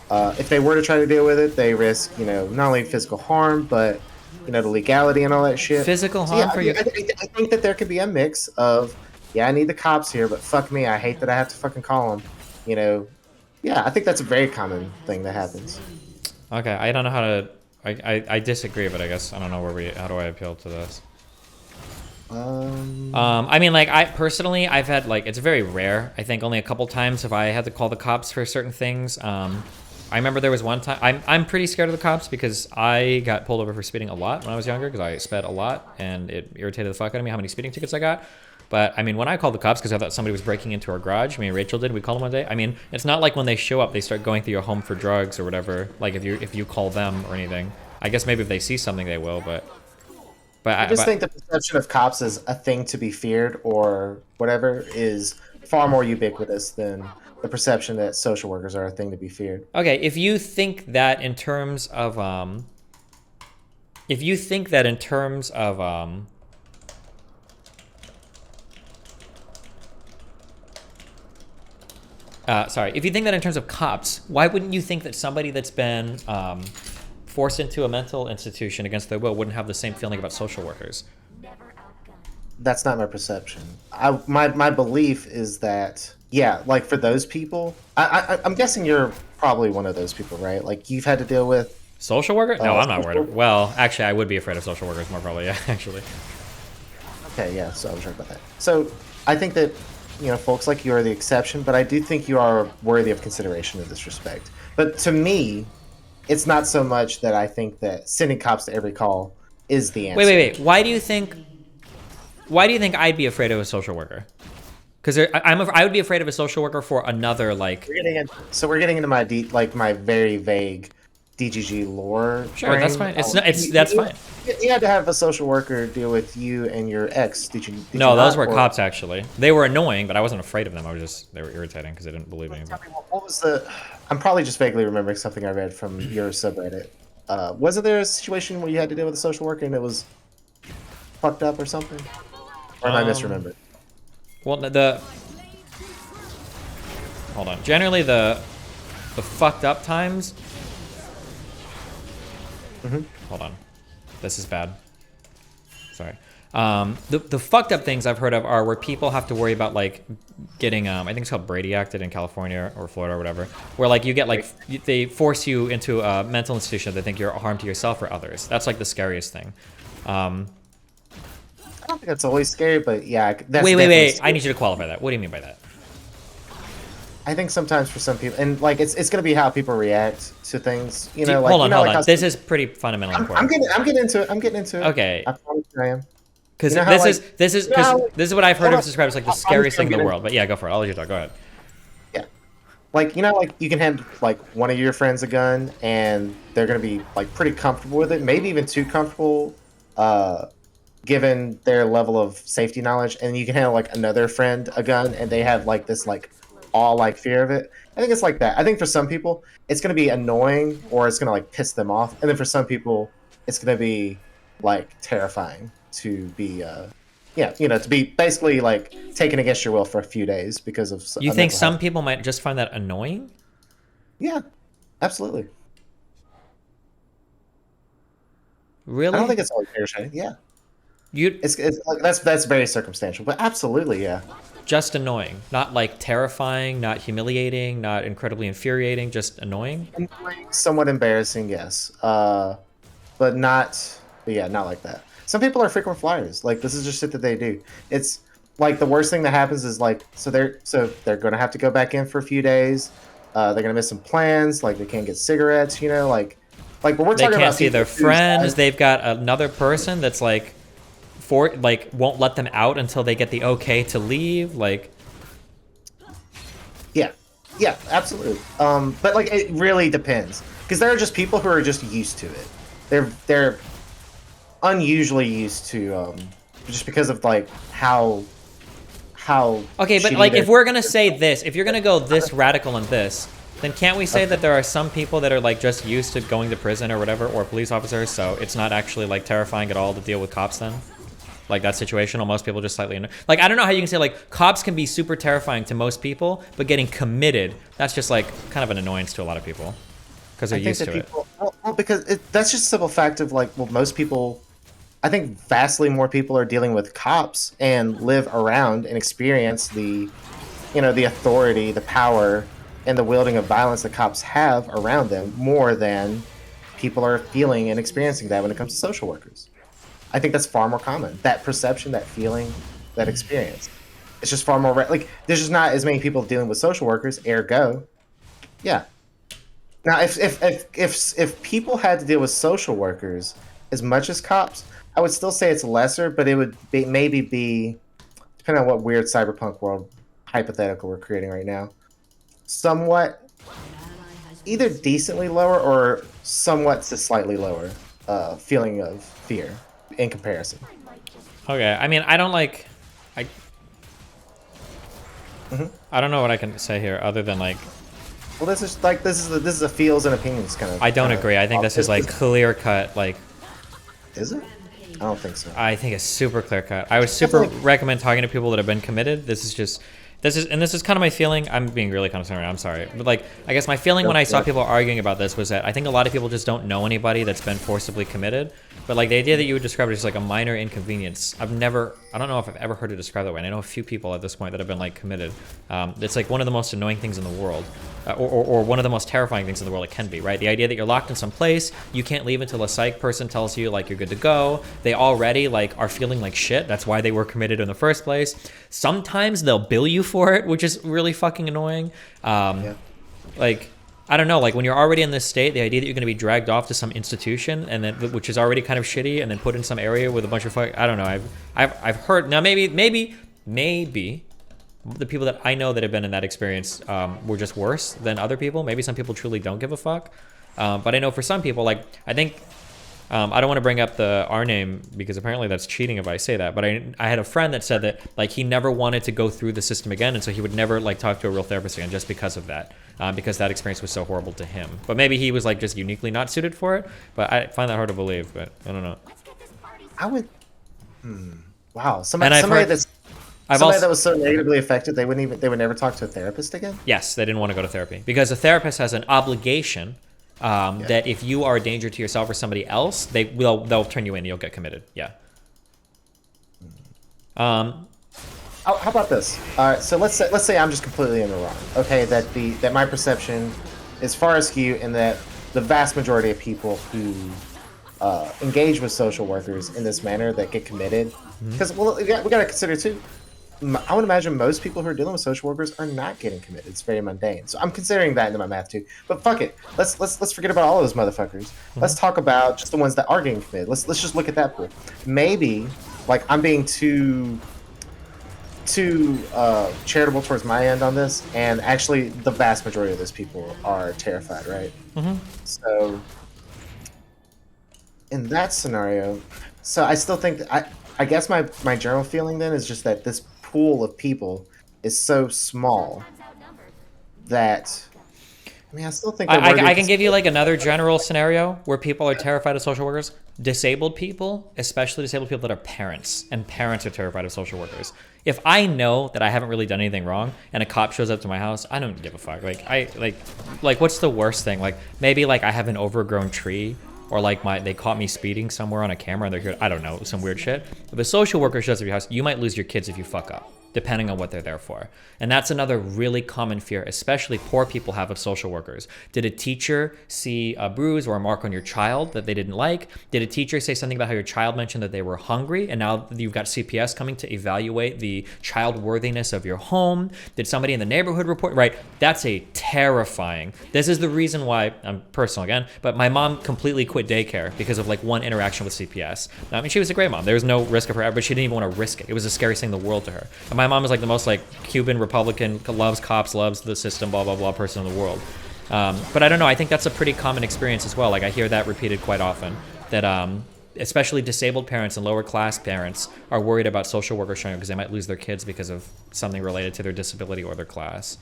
If they were to try to deal with it, they risk not only physical harm but the legality and all that shit. Physical So, harm for you? I think that there could be a mix of I need the cops here, but fuck me, I hate that I have to fucking call them. Yeah, I think that's a very common thing that happens. Okay, I don't know how to. I disagree, but I guess I don't know how do I appeal to this? I mean, like, I've had, like, it's very rare. I think only a couple times have I had to call the cops for certain things. I remember there was one time, I'm pretty scared of the cops because I got pulled over for speeding a lot when I was younger because I sped a lot and it irritated the fuck out of me how many speeding tickets I got. But, I mean, when I called the cops because I thought somebody was breaking into our garage, Rachel did, we called them one day. I mean, it's not like when they show up, they start going through your home for drugs or whatever, like if you call them or anything. I guess maybe if they see something, they will, but I just think the perception of cops as a thing to be feared or whatever is far more ubiquitous than the perception that social workers are a thing to be feared. Okay, if you think that in terms of if you think that in terms of cops, why wouldn't you think that somebody that's been forced into a mental institution against their will wouldn't have the same feeling about social workers? That's not my perception. My belief is that like for those people, I'm guessing you're probably one of those people, right? Like you've had to deal with Social worker? No, I'm not social worried. Well, actually, I would be afraid of social workers more probably. Yeah, actually. Okay, yeah. So I was right about that. So I think that folks like you are the exception, but I do think you are worthy of consideration in this respect. But to me, it's not so much that I think that sending cops to every call is the answer. Wait. Why do you think I'd be afraid of a social worker? Because I would be afraid of a social worker for another like. We're getting into my very vague DGG lore. Sure, that's fine. That's fine. You had to have a social worker deal with you and your ex. Did you No, those not, were cops actually. They were annoying, but I wasn't afraid of them. They were irritating because they didn't believe me. What was the? I'm probably just vaguely remembering something I read from your subreddit. Wasn't there a situation where you had to deal with a social worker and it was fucked up or something? Or am I misremembered? Well, hold on. Generally, the fucked up times. Hold on. This is bad. Sorry. The fucked up things I've heard of are where people have to worry about like getting I think it's called Brady acted in California or Florida or whatever, where like you get like they force you into a mental institution that they think you're a harm to yourself or others. That's like the scariest thing. I don't think that's always scary, but yeah. That's wait. scary. I need you to qualify that. What do you mean by that? I think sometimes for some people, and like it's going to be how people react to things. Like, hold on. Like This is pretty fundamental. I'm getting into it. Okay. I promise I am. Because this is what I've heard of described as like the scariest thing in the world. But yeah, go for it. I'll let you talk. Go ahead. Yeah, like like you can hand like one of your friends a gun, and they're gonna be like pretty comfortable with it, maybe even too comfortable, given their level of safety knowledge. And you can hand like another friend a gun, and they have like this like all like fear of it. I think it's like that. I think for some people it's gonna be annoying or it's gonna like piss them off, and then for some people it's gonna be like terrifying to be yeah, to be basically like taken against your will for a few days because of You a think mental some health. people might just find that annoying? Yeah, absolutely. I don't Really? think it's always fair shade. Yeah, You it's like that's very circumstantial, but absolutely, yeah. just annoying, not like terrifying, not humiliating, not incredibly infuriating, just annoying. Annoying, somewhat embarrassing, yes. But not, but yeah, not like that. Some people are frequent flyers. Like this is just shit that they do. It's like the worst thing that happens is like so they're gonna have to go back in for a few days. They're gonna miss some plans. Like they can't get cigarettes. Like when we're They talking can't about see people their whose friends. lives, They've got another person that's like won't let them out until they get the okay to leave. Like yeah, yeah, absolutely. But like it really depends because there are just people who are just used to it. They're unusually used to just because of like how okay, but shitty like their if we're gonna say this, if you're gonna go this radical in this, then can't we say that there are some people that are like just used to going to prison or whatever, or police officers, so it's not actually like terrifying at all to deal with cops then? Like that situational, most people just slightly like I don't know how you can say like cops can be super terrifying to most people, but getting committed, that's just like kind of an annoyance to a lot of people because they're I think used that to it. people, well because that's just a simple fact of like, well, most people, I think vastly more people are dealing with cops and live around and experience the authority, the power, and the wielding of violence that cops have around them more than people are feeling and experiencing that when it comes to social workers. I think that's far more common. That perception, that feeling, that experience. It's just far more like there's just not as many people dealing with social workers. Ergo, yeah. Now, if people had to deal with social workers as much as cops, I would still say it's lesser, but it would maybe be depending on what weird cyberpunk world hypothetical we're creating right now. Somewhat either decently lower or somewhat to slightly lower feeling of fear in comparison. Okay, I mean I don't like I Mhm. I don't know what I can say here other than like Well, this is a feels and opinions kind of. I don't agree. I think this is like clear cut. Like Is it? I don't think so. I think it's super clear cut. I would super Definitely. recommend talking to people that have been committed. This is kind of my feeling. I'm being really concerned. I'm sorry, but like I guess my feeling when I saw people arguing about this was that I think a lot of people just don't know anybody that's been forcibly committed. But like the idea that you would describe it as like a minor inconvenience, I don't know if I've ever heard it described that way. And I know a few people at this point that have been like committed. It's like one of the most annoying things in the world, or one of the most terrifying things in the world. It can be, right? The idea that you're locked in some place, you can't leave until a psych person tells you like you're good to go. They already like are feeling like shit. That's why they were committed in the first place. Sometimes they'll bill you for it, which is really fucking annoying. Yeah. Like I don't know, like when you're already in this state, the idea that you're going to be dragged off to some institution and then which is already kind of shitty and then put in some area with a bunch of I don't know. I've heard now maybe the people that I know that have been in that experience were just worse than other people. Maybe some people truly don't give a fuck. But I know for some people, like I think I don't want to bring up our name because apparently that's cheating if I say that. But I had a friend that said that like he never wanted to go through the system again, and so he would never like talk to a real therapist again just because of that, because that experience was so horrible to him. But maybe he was like just uniquely not suited for it. But I find that hard to believe. But I don't know. I would. Wow. And Somebody I've that also was so negatively affected they would never talk to a therapist again. yes, they didn't want to go to therapy because a therapist has an obligation. That if you are a danger to yourself or somebody else, they'll turn you in. You'll get committed. Yeah. How about this? So let's say I'm just completely in the wrong. Okay, that my perception is far askew, and that the vast majority of people who engage with social workers in this manner that get committed, because we got to consider too. I would imagine most people who are dealing with social workers are not getting committed. It's very mundane. So I'm considering that into my math too. But fuck it. Let's forget about all of those motherfuckers. Let's talk about just the ones that are getting committed. Let's just look at that pool. Maybe like I'm being too charitable towards my end on this, and actually the vast majority of those people are terrified, right? So in that scenario, so I still think that I guess my general feeling then is just that this pool of people is so small that. I mean, I still think I can give you like another general scenario where people are terrified of social workers. Disabled people, especially disabled people that are parents, and parents are terrified of social workers. If I know that I haven't really done anything wrong and a cop shows up to my house, I don't give a fuck. Like what's the worst thing? Like maybe like I have an overgrown tree, or like they caught me speeding somewhere on a camera and they're here. I don't know, some weird shit. If a social worker shows up at your house, you might lose your kids if you fuck up, depending on what they're there for. And that's another really common fear, especially poor people have of social workers. Did a teacher see a bruise or a mark on your child that they didn't like? Did a teacher say something about how your child mentioned that they were hungry and now you've got CPS coming to evaluate the child worthiness of your home? Did somebody in the neighborhood report? Right, that's a terrifying. This is the reason why, I'm personal again, but my mom completely quit daycare because of like one interaction with CPS. I mean, she was a great mom. There was no risk of her, but she didn't even want to risk it. It was the scariest thing in the world to her. And my mom is like the most like Cuban Republican, loves cops, loves the system, blah, blah, blah person in the world. But I don't know. I think that's a pretty common experience as well. Like I hear that repeated quite often, that especially disabled parents and lower class parents are worried about social workers showing up because they might lose their kids because of something related to their disability or their class.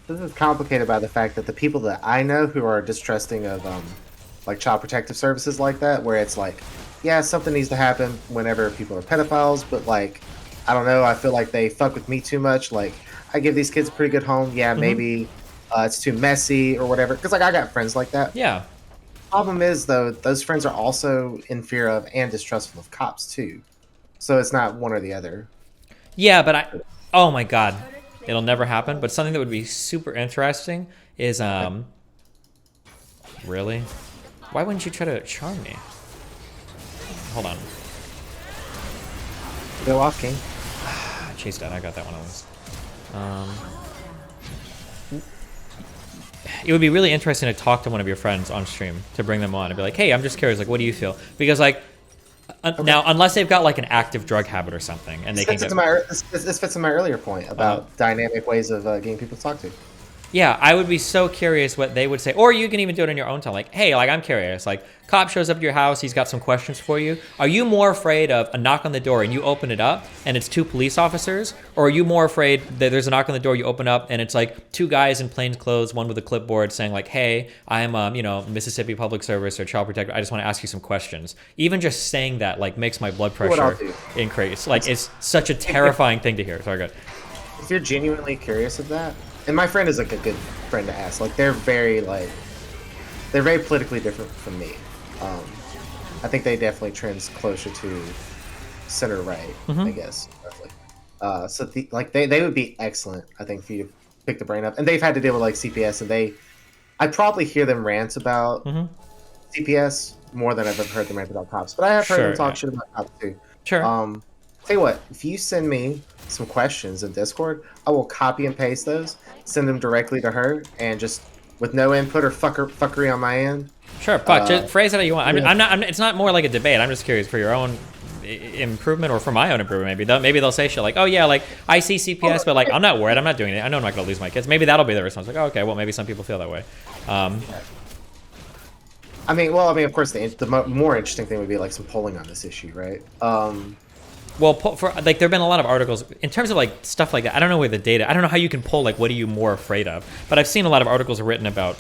This is complicated by the fact that the people that I know who are distrusting of like child protective services like that, where it's like, yeah, something needs to happen whenever people are pedophiles, but like, I don't know, I feel like they fuck with me too much. Like, I give these kids a pretty good home. Yeah, maybe it's too messy or whatever. Because, like, I got friends like that. Yeah. Problem is, though, those friends are also in fear of and distrustful of cops, too. So it's not one or the other. Yeah, but oh my God, it'll never happen. But something that would be super interesting is, really? Why wouldn't you try to charm me? Hold on. Go off, King. Chase down. I got that one on this. It would be really interesting to talk to one of your friends on stream, to bring them on and be like, hey, I'm just curious, like, what do you feel? Because like, now, unless they've got like an active drug habit or something, and they can get... This fits in my earlier point about dynamic ways of getting people to talk to. Yeah, I would be so curious what they would say. Or you can even do it on your own time. Like, hey, like I'm curious. Like, cop shows up at your house. He's got some questions for you. Are you more afraid of a knock on the door and you open it up and it's two police officers? Or are you more afraid that there's a knock on the door, you open up and it's like two guys in plain clothes, one with a clipboard saying like, hey, I'm, Mississippi Public Service or Child Protector. I just want to ask you some questions. Even just saying that like makes my blood pressure increase. Like, it's such a terrifying thing to hear. Sorry, go ahead. If you're genuinely curious of that, and my friend is like a good friend to ask. Like they're very politically different from me. I think they definitely trends closer to center right, I guess. Roughly. So they would be excellent, I think, for you to pick the brain up. And they've had to deal with like CPS, and I probably hear them rant about CPS more than I've ever heard them rant about cops. But I have heard them talk shit about cops too. Sure. Tell you what, if you send me some questions in Discord, I will copy and paste those, send them directly to her, and just with no input or fuckery on my end. Sure, fuck. Just phrase it how you want. I'm not. It's not more like a debate. I'm just curious for your own improvement or for my own improvement. Maybe they'll say shit like, "Oh yeah, like I see CPS, but like I'm not worried. I'm not doing it. I know I'm not gonna lose my kids." Maybe that'll be the response. Like, oh, okay, well maybe some people feel that way. I mean, of course, the more interesting thing would be like some polling on this issue, right? Well, for like, there've been a lot of articles in terms of like stuff like that. I don't know where the data. I don't know how you can poll like what are you more afraid of. But I've seen a lot of articles written about.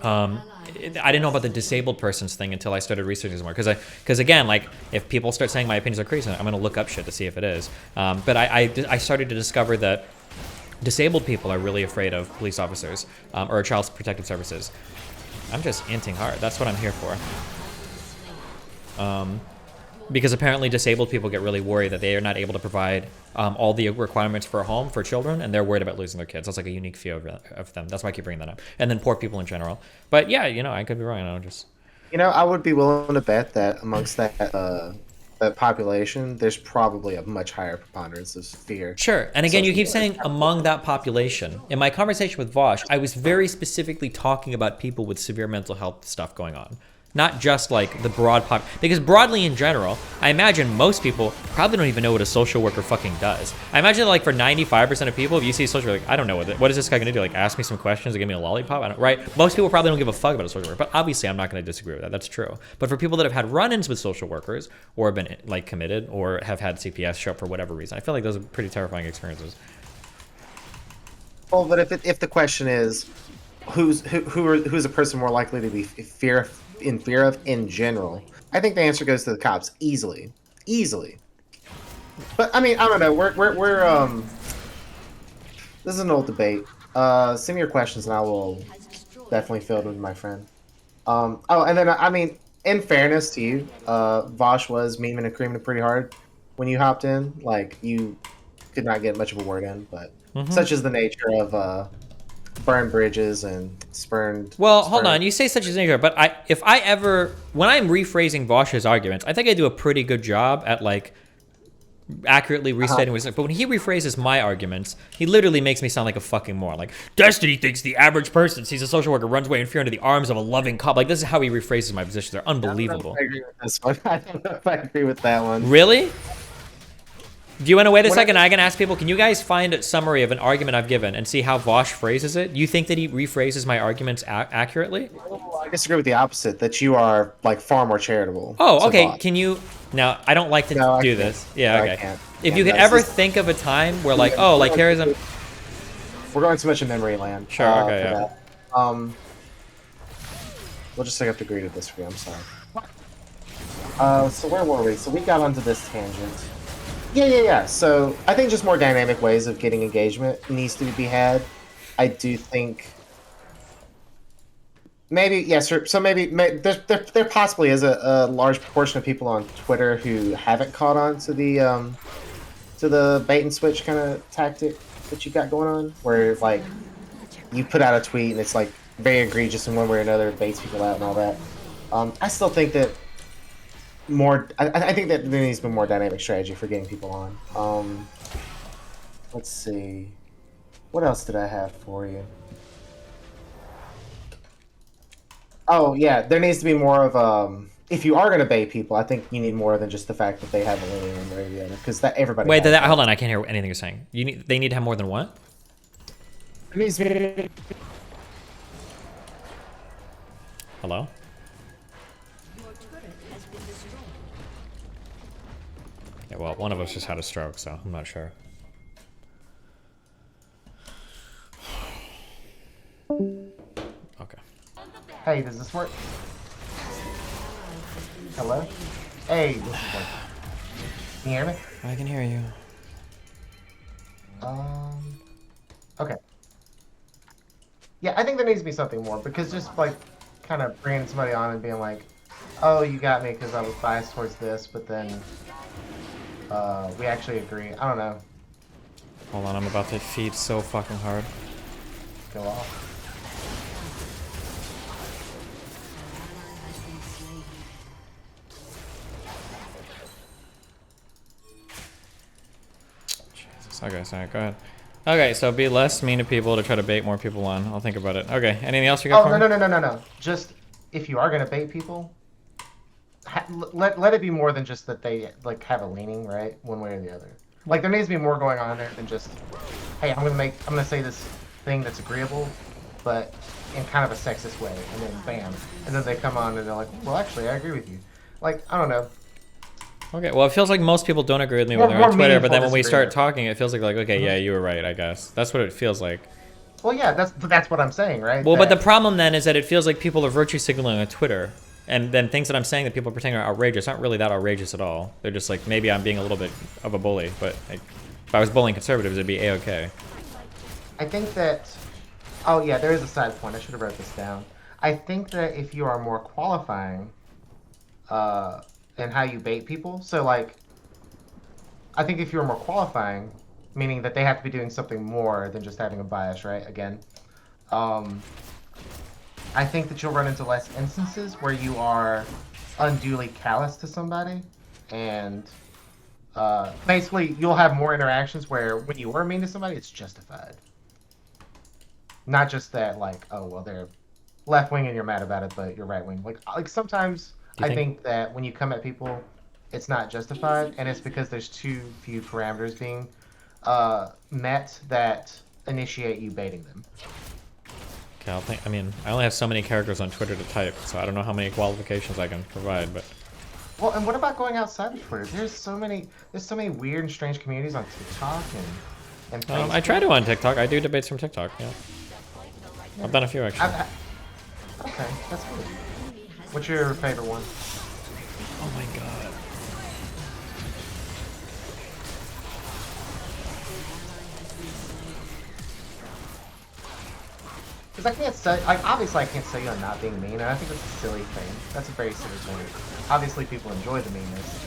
I didn't know about the disabled persons thing until I started researching this more. Because again, like if people start saying my opinions are crazy, I'm gonna look up shit to see if it is. But I started to discover that disabled people are really afraid of police officers or child protective services. I'm just inting hard. That's what I'm here for. Because apparently disabled people get really worried that they are not able to provide all the requirements for a home for children, and they're worried about losing their kids. That's like a unique fear of them. That's why I keep bringing that up. And then poor people in general. But yeah, I could be wrong. I don't just... I would be willing to bet that amongst that population, there's probably a much higher preponderance of fear. Sure. And again, you keep saying among that population. In my conversation with Vaush, I was very specifically talking about people with severe mental health stuff going on. Not just like the broad pop, because broadly in general, I imagine most people probably don't even know what a social worker fucking does. I imagine like for 95% of people, if you see a social worker, like, I don't know what is this guy gonna do? Like ask me some questions or give me a lollipop? Right? Most people probably don't give a fuck about a social worker, but obviously I'm not gonna disagree with that. That's true. But for people that have had run-ins with social workers or have been like committed or have had CPS show up for whatever reason, I feel like those are pretty terrifying experiences. Well, but if the question is who's a person more likely to be in fear of in general, I think the answer goes to the cops easily, easily. But I mean, I don't know. We're this is an old debate. Send me your questions and I will definitely field with my friend. Oh, and then I mean, in fairness to you, Vaush was memeing and creaming pretty hard when you hopped in. Like you could not get much of a word in, but such is the nature of burned bridges and spurned. Well, hold on. You say such as nature, but when I'm rephrasing Vaush's arguments, I think I do a pretty good job at like accurately restating what he's like. But when he rephrases my arguments, he literally makes me sound like a fucking moron. Like, Destiny thinks the average person sees a social worker runs away in fear into the arms of a loving cop. Like, this is how he rephrases my positions. They're unbelievable. I agree with this one. I don't know if I agree with that one. Really? Do you want to wait a second? I can ask people, can you guys find a summary of an argument I've given and see how Vaush phrases it? You think that he rephrases my arguments accurately? I disagree with the opposite, that you are like far more charitable. Oh, okay. Can you... Now, I don't like to do this. Yeah, okay. I can't. If you could ever think of a time where like, oh, like here's a... We're going too much in memory land. Sure, okay, yeah. We'll just have to agree to disagree, I'm sorry. So where were we? So we got onto this tangent. Yeah. So I think just more dynamic ways of getting engagement needs to be had. I do think maybe yes. So maybe there possibly is a large proportion of people on Twitter who haven't caught on to the bait and switch kind of tactic that you got going on, where like you put out a tweet and it's like very egregious in one way or another, baits people out and all that. I still think that I think that there needs to be more dynamic strategy for getting people on. Let's see. What else did I have for you? Oh, yeah, there needs to be more of, if you are going to bait people, I think you need more than just the fact that they have a leaning one way or the other, because that everybody... Wait, hold on, I can't hear anything you're saying. They need to have more than what? Hello? Yeah, well, one of us just had a stroke, so I'm not sure. Okay. Hey, does this work? Hello? Hey, this is working. Can you hear me? I can hear you. Okay. Yeah, I think there needs to be something more, because just, like, kind of bringing somebody on and being like, oh, you got me because I was biased towards this, but then we actually agree. I don't know. Hold on, I'm about to feed so fucking hard. Go off. Jesus. Okay, sorry, go ahead. Okay, so be less mean to people to try to bait more people on. I'll think about it. Okay, anything else you got for me? No. Just, if you are going to bait people, let it be more than just that they like have a leaning, right, one way or the other. Like there needs to be more going on there than just, hey, I'm gonna say this thing that's agreeable, but in kind of a sexist way, and then bam, and then they come on and they're like, well, actually, I agree with you. Like I don't know. Okay, well, it feels like most people don't agree with me when they're on Twitter, but then when we start talking, it feels like okay, yeah, you were right, I guess. That's what it feels like. Well, yeah, that's what I'm saying, right? Well, but the problem then is that it feels like people are virtue signaling on Twitter. And then things that I'm saying that people are pretending are outrageous aren't really that outrageous at all. They're just like, maybe I'm being a little bit of a bully, but like, if I was bullying conservatives, it'd be A-okay. I think that... Oh, yeah, there is a side point. I should have wrote this down. I think that if you are more qualifying in how you bait people, so like, I think if you're more qualifying, meaning that they have to be doing something more than just having a bias, right? Again. I think that you'll run into less instances where you are unduly callous to somebody, and basically you'll have more interactions where when you are mean to somebody, it's justified. Not just that, like, oh, well, they're left-wing and you're mad about it, but you're right-wing. Like sometimes I think that when you come at people, it's not justified, and it's because there's too few parameters being met that initiate you baiting them. Okay, I only have so many characters on Twitter to type, so I don't know how many qualifications I can provide, but... Well, and what about going outside of Twitter? There's so many weird and strange communities on TikTok and And I try to on TikTok. I do debates from TikTok. Yeah, I've done a few actually. Okay, that's good. What's your favorite one? Oh my god. Because I can't say, like, obviously I can't say you're not being mean, and I think that's a silly thing. That's a very silly thing. Obviously people enjoy the meanness,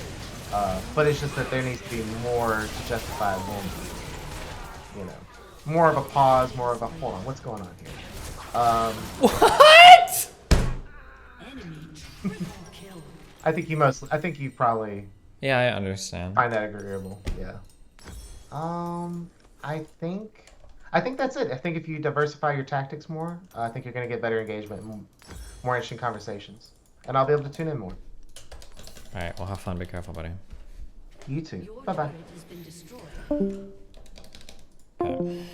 but it's just that there needs to be more to justify when, you know, more of a pause, more of a, hold on, what's going on here? What? I think you probably Yeah, I understand. find that agreeable, yeah. I think that's it. I think if you diversify your tactics more, I think you're going to get better engagement and more interesting conversations. And I'll be able to tune in more. Alright, well have fun. Be careful, buddy. You too. Bye-bye. Okay.